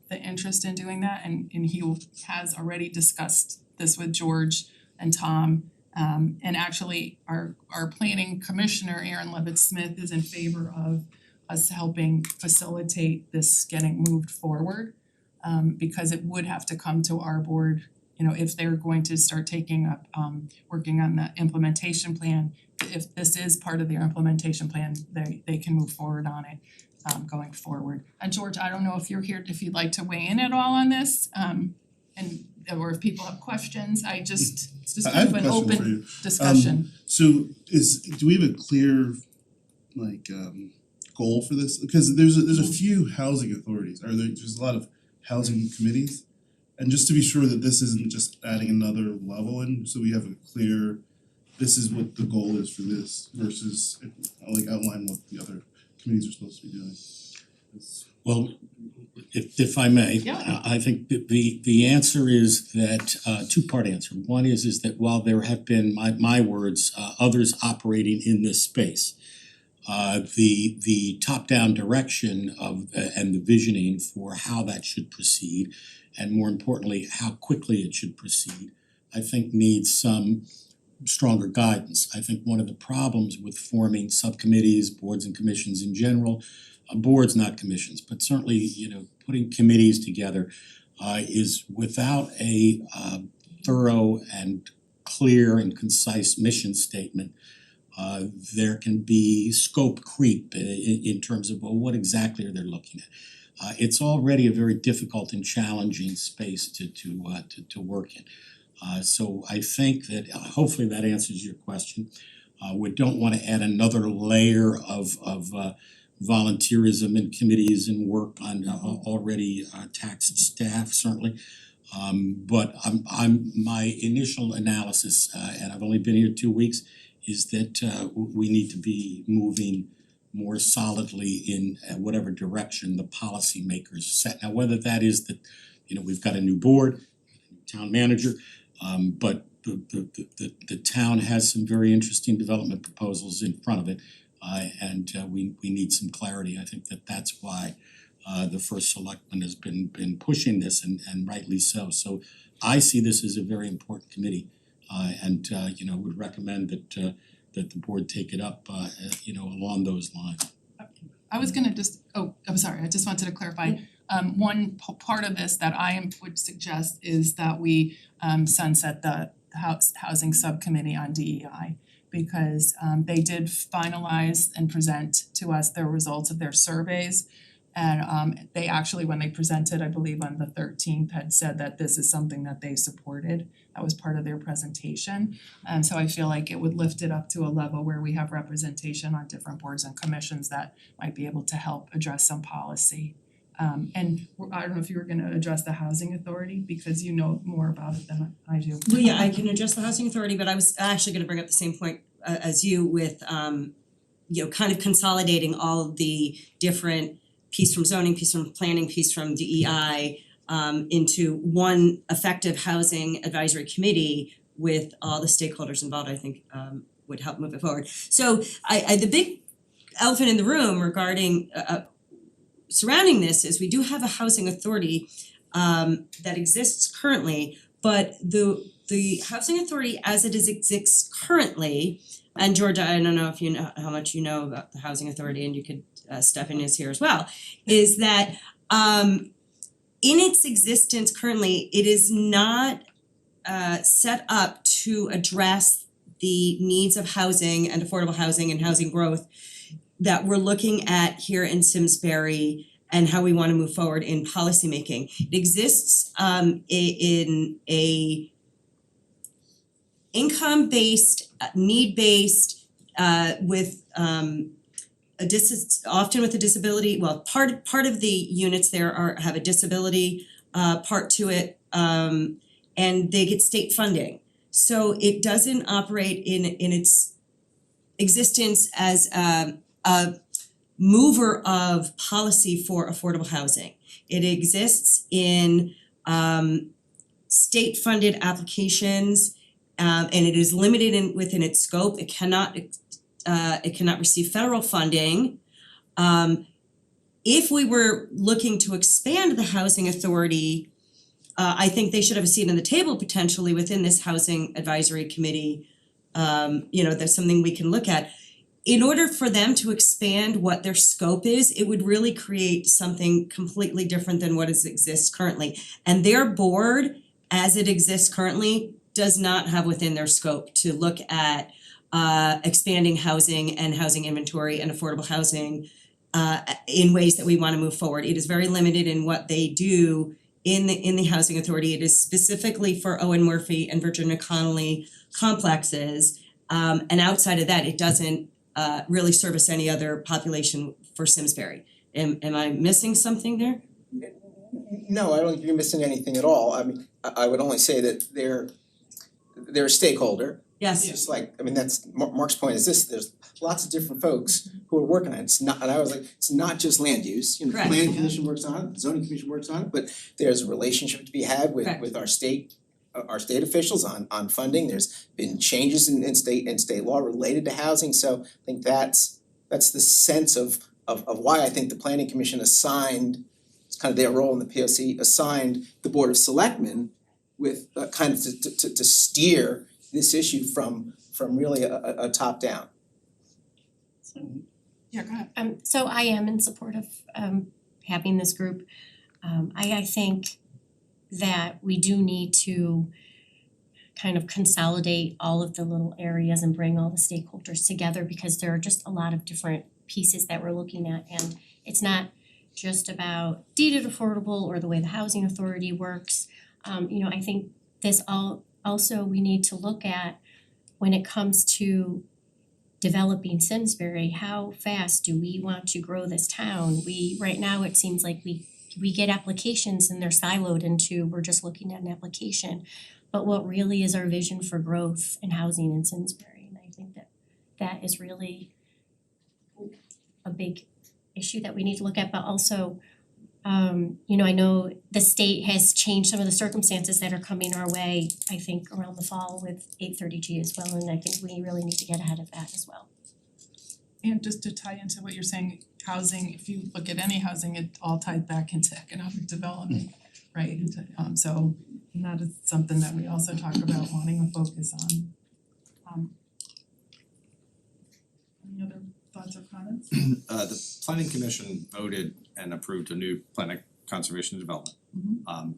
The interest in doing that, and he has already discussed this with George and Tom. And actually our planning commissioner, Aaron Levitt Smith, is in favor of us helping facilitate this getting moved forward. Because it would have to come to our board, you know, if they're going to start taking up working on the implementation plan. If this is part of their implementation plan, they can move forward on it going forward. And George, I don't know if you're here, if you'd like to weigh in at all on this, and or if people have questions, it's just I kind have of a an question for open you. discussion. So do we have a clear goal for this? Because there's a few housing authorities, there's a lot of housing committees. And just to be sure that this isn't just adding another level in, so we have a clear, this is what the goal is for this versus outline what the other committees are supposed to be doing. Well, if I may, Yeah. I think that the answer is that two-part answer. One is that while there have been my words, others operating in this space, the top-down direction of and the visioning for how that should proceed, and more importantly, how quickly it should proceed, I think needs some stronger guidance. I think one of the problems with forming subcommittees, boards and commissions in general, boards, not commissions, but certainly, you know, putting committees together is without a thorough and clear and concise mission statement, there can be scope creep in terms of, well, what exactly are they looking at? It's already a very difficult and challenging space to work in. So I think that hopefully that answers your question. We don't wanna add another layer of volunteerism in committees and work on already taxed staff certainly. But my initial analysis, and I've only been here 2 weeks, is that we need to be moving more solidly in whatever direction the policymakers set. Now, whether that is that, you know, we've got a new board, town manager, but the town has some very interesting development proposals in front of it. And we need some clarity. I think that's why the first selectman has been pushing this and rightly so. So I see this as a very important committee, and you know, would recommend that the board take it up you know, along those lines. I was gonna I'm sorry, I just wanted to clarify. One part of this that I would suggest is that we sunset the housing subcommittee on DEI. Because they did finalize and present to us the results of their surveys. And they actually, when they presented, I believe on the 13th, had said that this is something that they supported. That was part of their presentation. And so I feel like it would lift it up to a level where we have representation on different boards and commissions that might be able to help address some policy. And I don't know if you were gonna address the housing authority because you know more about it than I do. Well, yeah, I can address the housing authority, but I was actually gonna bring up the same point as you with you know, kind of consolidating all of the different piece from zoning, piece from planning, piece from DEI into one effective housing advisory committee with all the stakeholders involved, I think would help move it forward. So the big elephant in the room regarding surrounding this is we do have a housing authority that exists currently, but the housing authority as it exists currently, and Georgia, I don't know if you know how much you know about the housing authority, and you could Stefan is here as well, is that in its existence currently, it is not set up to address the needs of housing and affordable housing and housing growth that we're looking at here in Simsbury and how we wanna move forward in policymaking. It exists in a income-based, need-based, with often with a disability, well, part of the units there have a disability part to it, and they get state funding. So it doesn't operate in its existence as a mover of policy for affordable housing. It exists in state funded applications, and it is limited within its scope. It cannot receive federal funding. If we were looking to expand the housing authority, I think they should have a seat on the table potentially within this housing advisory committee. That's something we can look at. In order for them to expand what their scope is, it would really create something completely different than what exists currently. And their board, as it exists currently, does not have within their scope to look at expanding housing and housing inventory and affordable housing in ways that we wanna move forward. It is very limited in what they do in the housing authority. It is specifically for Owen Murphy and Virginia Connolly complexes. And outside of that, it doesn't really service any other population for Simsbury. Am I missing something there? No, I don't think you're missing anything at all. I mean, I would only say that they're a stakeholder. Yes. Just like, I mean, that's Mark's point is this, there's lots of different folks who are working on it. It's not, and I was like, it's not just land use, the Correct. planning commission works on it, the zoning commission works on it, but there's a relationship to be had Correct. with our state officials on funding. There's been changes in state law related to housing, so I think that's the sense of why I think the planning commission assigned, it's kind of their role in the POC, assigned the board of selectmen with kind of to steer this issue from really a top down. Yeah, go ahead. So I am in support of having this group. I think that we do need to kind of consolidate all of the little areas and bring all the stakeholders together, because there are just a lot of different pieces that we're looking at, and it's not just about deeded affordable or the way the housing authority works. I think this also we need to look at when it comes to developing Simsbury, how fast do we want to grow this town? Right now it seems like we get applications and they're siloed into we're just looking at an application. But what really is our vision for growth and housing in Simsbury? And I think that is really a big issue that we need to look at, but also I know the state has changed some of the circumstances that are coming our way, I think around the fall with 830G as well, and I think we really need to get ahead of that as well. And just to tie into what you're saying, housing, if you look at any housing, it all ties back into economic development, right? So that is something that we also talk about wanting to focus on. Any other thoughts or comments? The planning commission voted and approved a new plan of conservation and development.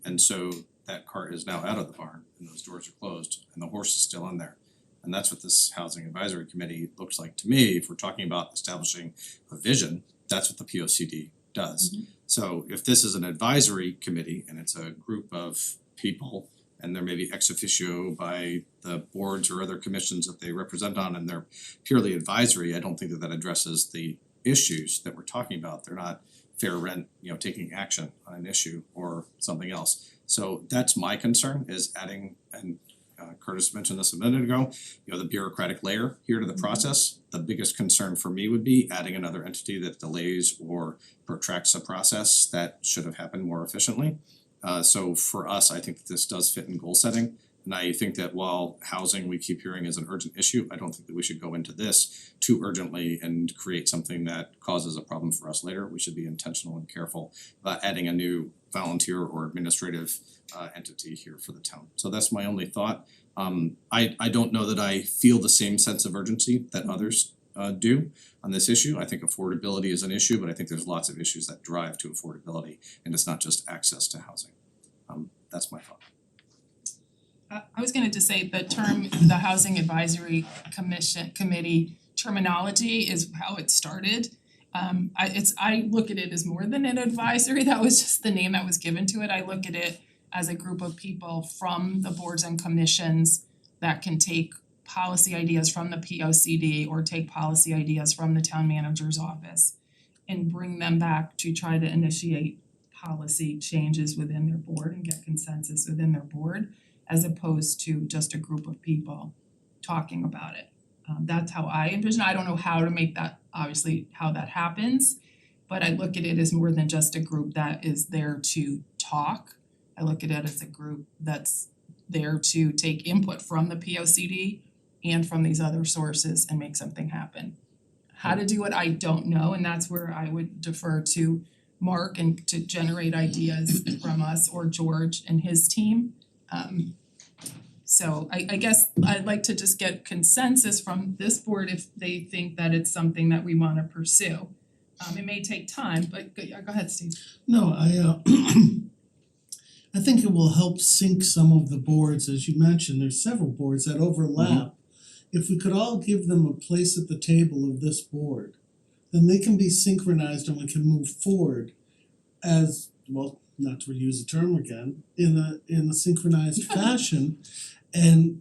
And so that cart is now out of the barn and those doors are closed and the horse is still in there. And that's what this housing advisory committee looks like to me. If we're talking about establishing a vision, that's what the POCD does. So if this is an advisory committee and it's a group of people and there may be ex officio by the boards or other commissions that they represent on and they're purely advisory, I don't think that addresses the issues that we're talking about. They're not fair rent, taking action on an issue or something else. So that's my concern, is adding, and Curtis mentioned this a minute ago, the bureaucratic layer here to the process. The biggest concern for me would be adding another entity that delays or protracts a process that should have happened more efficiently. So for us, I think that this does fit in goal setting. And I think that while housing we keep hearing is an urgent issue, I don't think that we should go into this too urgently and create something that causes a problem for us later. We should be intentional and careful about adding a new volunteer or administrative entity here for the town. So that's my only thought. I don't know that I feel the same sense of urgency that others do on this issue. I think affordability is an issue, but I think there's lots of issues that drive to affordability, and it's not just access to housing. That's my thought. I was gonna just say the term, the Housing Advisory Committee terminology is how it started. I look at it as more than an advisory, that was just the name that was given to it. I look at it as a group of people from the boards and commissions that can take policy ideas from the P O C D or take policy ideas from the town manager's office and bring them back to try to initiate policy changes within their board and get consensus within their board, as opposed to just a group of people talking about it. That's how I envision. I don't know how to make that, obviously, how that happens, but I look at it as more than just a group that is there to talk. I look at it as a group that's there to take input from the P O C D and from these other sources and make something happen. How to do it, I don't know, and that's where I would defer to Mark and to generate ideas from us or George and his team. So I guess I'd like to just get consensus from this board if they think that it's something that we wanna pursue. It may take time, but go ahead, Steve. No, I think it will help sync some of the boards, as you mentioned, there's several boards that overlap. If we could all give them a place at the table of this board, then they can be synchronized and we can move forward as, well, not to reuse the term again, in a synchronized fashion and,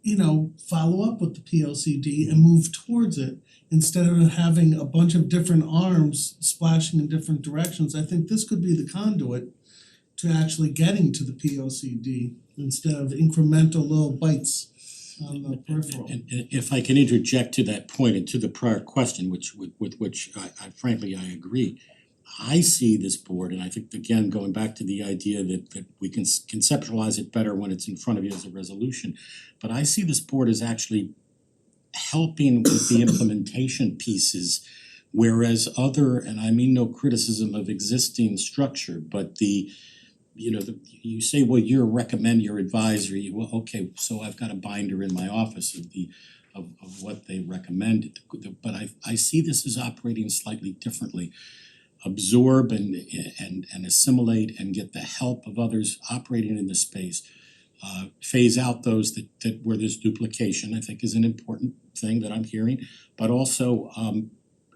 you know, follow up with the P O C D and move towards it instead of having a bunch of different arms splashing in different directions. I think this could be the conduit to actually getting to the P O C D instead of incremental little bites on the peripheral. And if I can interject to that point and to the prior question, which with which I frankly I agree. I see this board, and I think again, going back to the idea that we can conceptualize it better when it's in front of you as a resolution. But I see this board as actually helping with the implementation pieces, whereas other, and I mean no criticism of existing structure, but you say, well, you recommend your advisory, well, okay, so I've got a binder in my office of what they recommended. But I see this as operating slightly differently. Absorb and assimilate and get the help of others operating in the space. Phase out those that where there's duplication, I think is an important thing that I'm hearing. But also,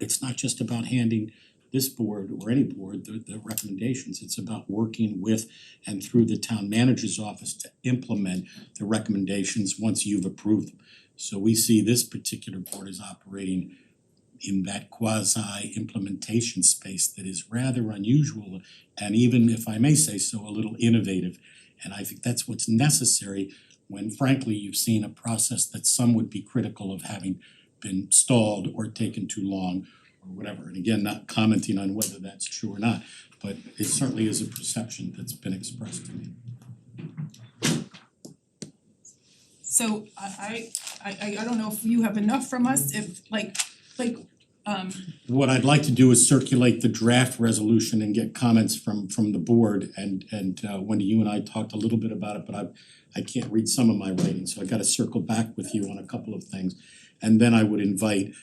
it's not just about handing this board or any board the recommendations, it's about working with and through the town manager's office to implement the recommendations once you've approved them. So we see this particular board as operating in that quasi implementation space that is rather unusual and even, if I may say so, a little innovative. And I think that's what's necessary when frankly you've seen a process that some would be critical of having been stalled or taken too long or whatever. And again, not commenting on whether that's true or not, but it certainly is a perception that's been expressed to me. So I don't know if you have enough from us, if What I'd like to do is circulate the draft resolution and get comments from the board and Wendy, you and I talked a little bit about it, but I can't read some of my writing, so I gotta circle back with you on a couple of things. And then I would invite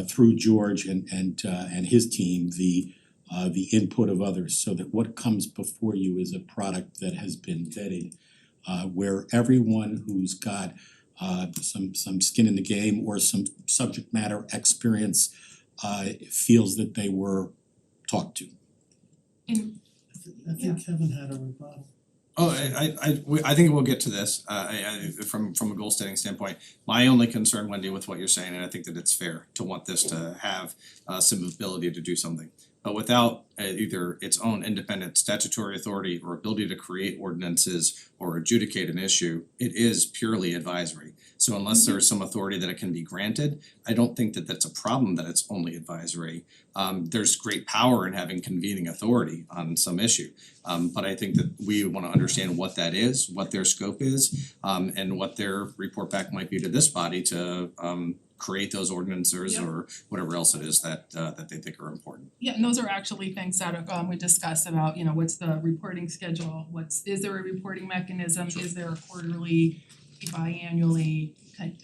through George and his team the input of others, so that what comes before you is a product that has been vetted, where everyone who's got some skin in the game or some subject matter experience feels that they were talked to. I think Kevin had a rebuttal. Oh, I think we'll get to this, from a goal setting standpoint. My only concern, Wendy, with what you're saying, and I think that it's fair to want this to have some ability to do something. But without either its own independent statutory authority or ability to create ordinances or adjudicate an issue, it is purely advisory. So unless there's some authority that it can be granted, I don't think that that's a problem that it's only advisory. There's great power in having convening authority on some issue. But I think that we wanna understand what that is, what their scope is, and what their report back might be to this body to create those ordinances or whatever else it is that they think are important. Yeah, and those are actually things that we discussed about, what's the reporting schedule, is there a reporting mechanism, is there a quarterly, biannually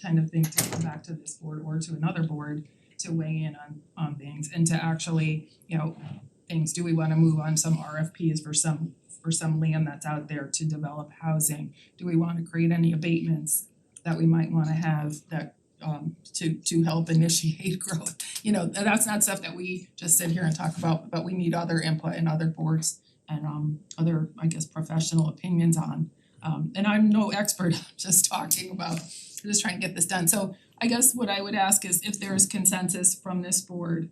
kind of thing to come back to this board or to another board to weigh in on things and to actually, things, do we wanna move on some RFPs for some land that's out there to develop housing? Do we wanna create any abatements that we might wanna have that to help initiate growth? That's not stuff that we just sit here and talk about, but we need other input and other boards and other, I guess, professional opinions on. And I'm no expert, I'm just talking about, we're just trying to get this done. So I guess what I would ask is if there is consensus from this board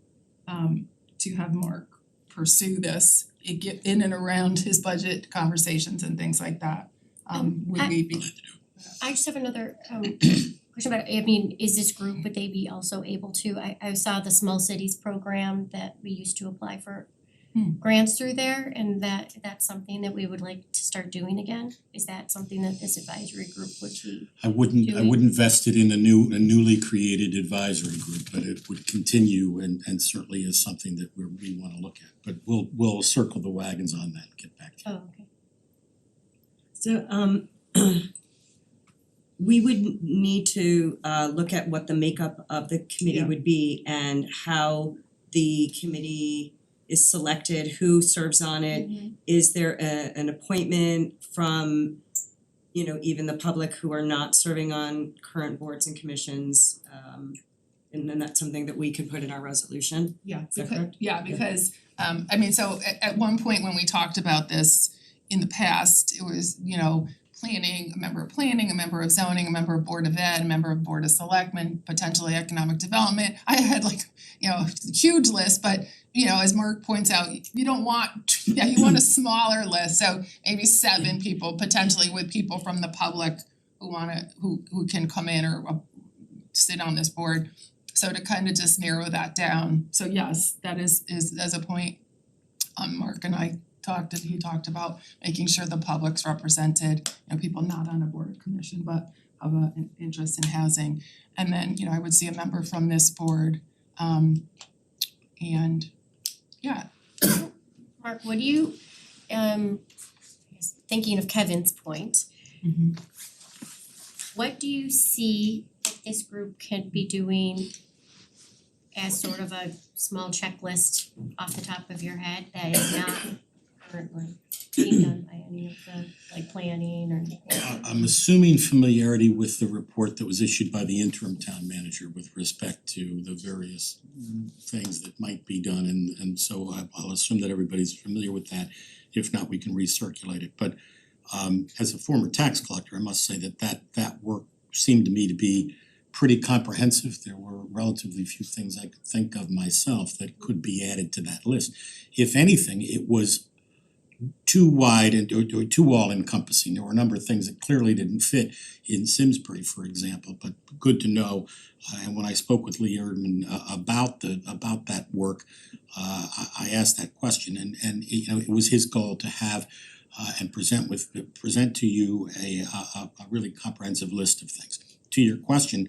to have Mark pursue this, get in and around his budget conversations and things like that. Would we be? I just have another question about, I mean, is this group, would they be also able to, I saw the small cities program that we used to apply for grants through there, and that's something that we would like to start doing again? Is that something that this advisory group would be? I wouldn't vest it in a newly created advisory group, but it would continue and certainly is something that we wanna look at. But we'll circle the wagons on that and get back to you. Oh, okay. So we would need to look at what the makeup of the committee Yeah. would be and how the committee is selected, who serves on it. Is there an appointment from, you know, even the public who are not serving on current boards and commissions? And then that's something that we could put in our resolution. Yeah, Is that correct? because I mean, so at one point when we talked about this in the past, it was, you know, planning, a member of planning, a member of zoning, a member of board of ed, a member of board of selectmen, potentially economic development. I had like, you know, a huge list, but you know, as Mark points out, you don't want, you want a smaller list, so maybe 7 people potentially with people from the public who wanna, who can come in or sit on this board. So to kind of just narrow that down, so yes, that is as a point, Mark and I he talked about making sure the public's represented, you know, people not on a board or commission but have an interest in housing. And then, you know, I would see a member from this board, and yeah. Mark, what do you, I guess thinking of Kevin's point, what do you see that this group can be doing as sort of a small checklist off the top of your head that is not currently being done by any of the like planning or? I'm assuming familiarity with the report that was issued by the interim town manager with respect to the various things that might be done, and so I'll assume that everybody's familiar with that. If not, we can recirculate it, but as a former tax collector, I must say that work seemed to me to be pretty comprehensive. There were relatively few things I could think of myself that could be added to that list. If anything, it was too wide and or too all encompassing. There were a number of things that clearly didn't fit in Simsbury, for example, but good to know. And when I spoke with Lee Erdman about that work, I asked that question, and you know, it was his goal to have and present to you a really comprehensive list of things. To your question,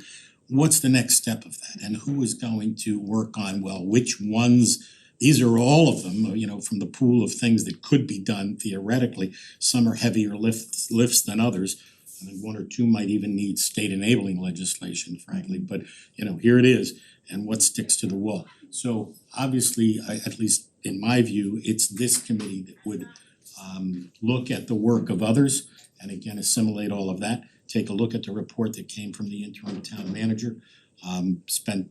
what's the next step of that, and who is going to work on, well, which ones? These are all of them, you know, from the pool of things that could be done theoretically. Some are heavier lifts than others. I mean, 1 or 2 might even need state enabling legislation, frankly, but you know, here it is, and what sticks to the wall. So obviously, at least in my view, it's this committee that would look at the work of others and again assimilate all of that. Take a look at the report that came from the interim town manager. Spent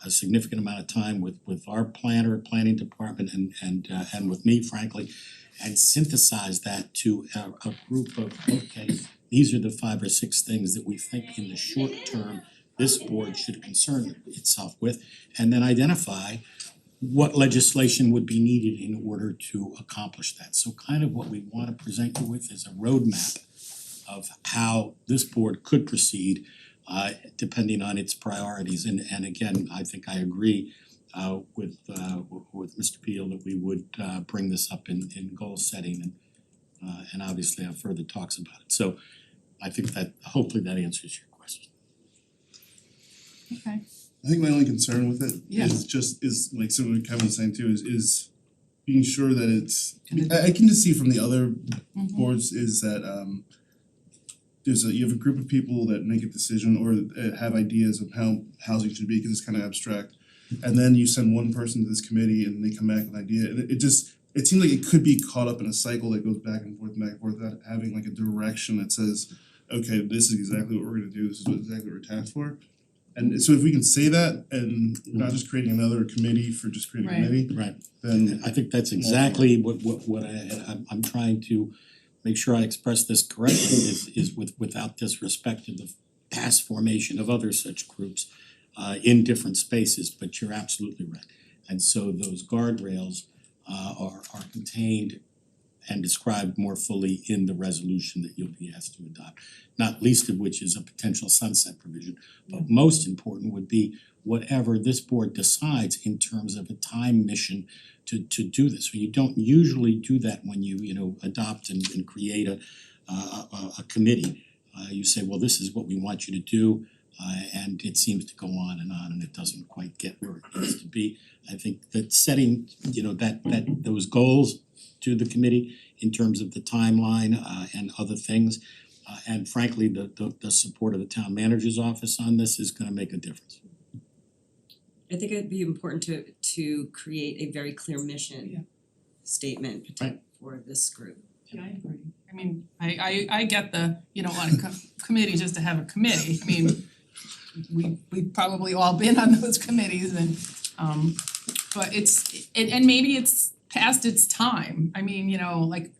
a significant amount of time with our planning department and with me, frankly, and synthesize that to a group of, okay, these are the 5 or 6 things that we think in the short term this board should concern itself with, and then identify what legislation would be needed in order to accomplish that. So kind of what we wanna present you with is a roadmap of how this board could proceed depending on its priorities. And again, I think I agree with Mr. Peel that we would bring this up in goal setting and obviously have further talks about it. So I think that hopefully that answers your question. Okay. I think my only concern with it Yeah. is like some of what Kevin was saying too, is being sure that it's, I can just see from the other boards is that you have a group of people that make a decision or have ideas of how housing should be, because it's kind of abstract. And then you send one person to this committee and they come back with an idea, and it seems like it could be caught up in a cycle that goes back and forth without having like a direction that says, okay, this is exactly what we're gonna do, this is exactly what we're tasked for. And so if we can say that and we're not just creating another committee for just creating a Right. committee, Right. then I think that's exactly what I'm trying to make sure I express this correctly, is without disrespect to the past formation of other such groups in different spaces, but you're absolutely right. And so those guardrails are contained and described more fully in the resolution that you'll be asked to adopt. Not least of which is a potential sunset provision, but most important would be whatever this board decides in terms of a time mission to do this. So you don't usually do that when you adopt and create a committee. You say, well, this is what we want you to do, and it seems to go on and it doesn't quite get where it needs to be. I think that setting, that those goals to the committee in terms of the timeline and other things, and frankly, the support of the town manager's office on this is gonna make a difference. I think it'd be important to create a very clear mission statement Right. for this group. Yeah, I agree. I mean, I get you don't want a committee just to have a committee. I mean, we've probably all been on those committees and but and maybe it's past its time. I mean, like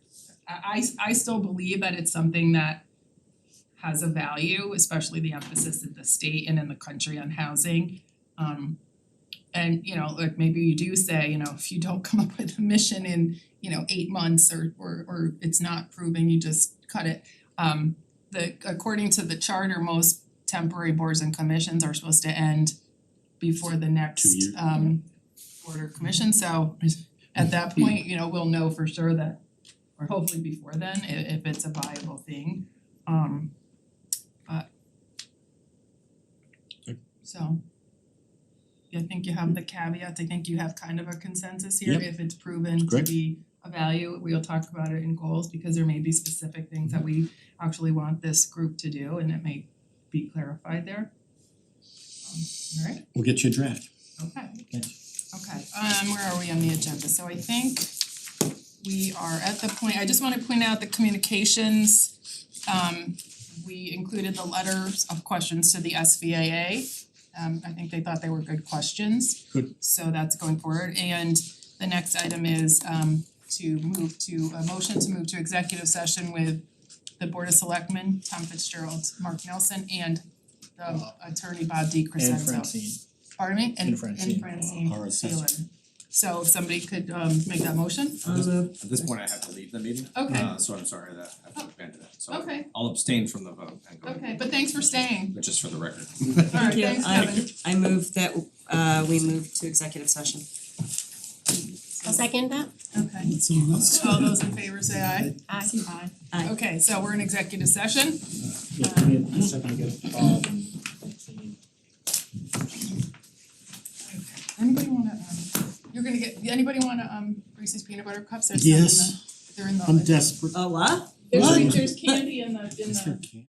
I still believe that it's something that has a value, especially the emphasis of the state and in the country on housing. And like maybe you do say, if you don't come up with a mission in 8 months or it's not proven, you just cut it. According to the charter, most temporary boards and commissions are supposed to end before the next 2 years. board or commission, so at that point, we'll know for sure that, or hopefully before then, if it's a viable thing. But so I think you have the caveats, I think you have kind of a consensus here, Yep. if it's proven to Great. be a value, we'll talk about it in goals, because there may be specific things that we actually want this group to do, and it may be clarified there. Alright, We'll get you a draft. okay. Thanks. Okay, where are we on the agenda? So I think we are at the point, I just wanna point out the communications. We included the letters of questions to the SVAA. I think they thought they were good questions. Good. So that's going forward, and the next item is to move to, a motion to move to executive session with the Board of Selectmen, Tom Fitzgerald, Mark Nelson, and the attorney Bob D. And Crescenzo. Francine. Pardon me? And Francine. And Francine Our assessor. Phelan. So if somebody could make that motion? At this point, I have to leave the meeting. Okay. So I'm sorry that I have to abandon it. So Okay. I'll abstain from the vote and go. Okay, but thanks for staying. But just for the record. Alright, thanks Kevin. I move that we move to executive session. I'll second that. Okay. Let someone else do All it. those in favor say aye. Aye. Aye. Aye. Okay, so we're in executive session. Yeah, give me a second to get Bob and Francine. Anybody wanna anybody wanna Reese's peanut butter cups? There's some in Yes. they're in the. I'm desperate. Oh, what? There's candy in the Is there a can?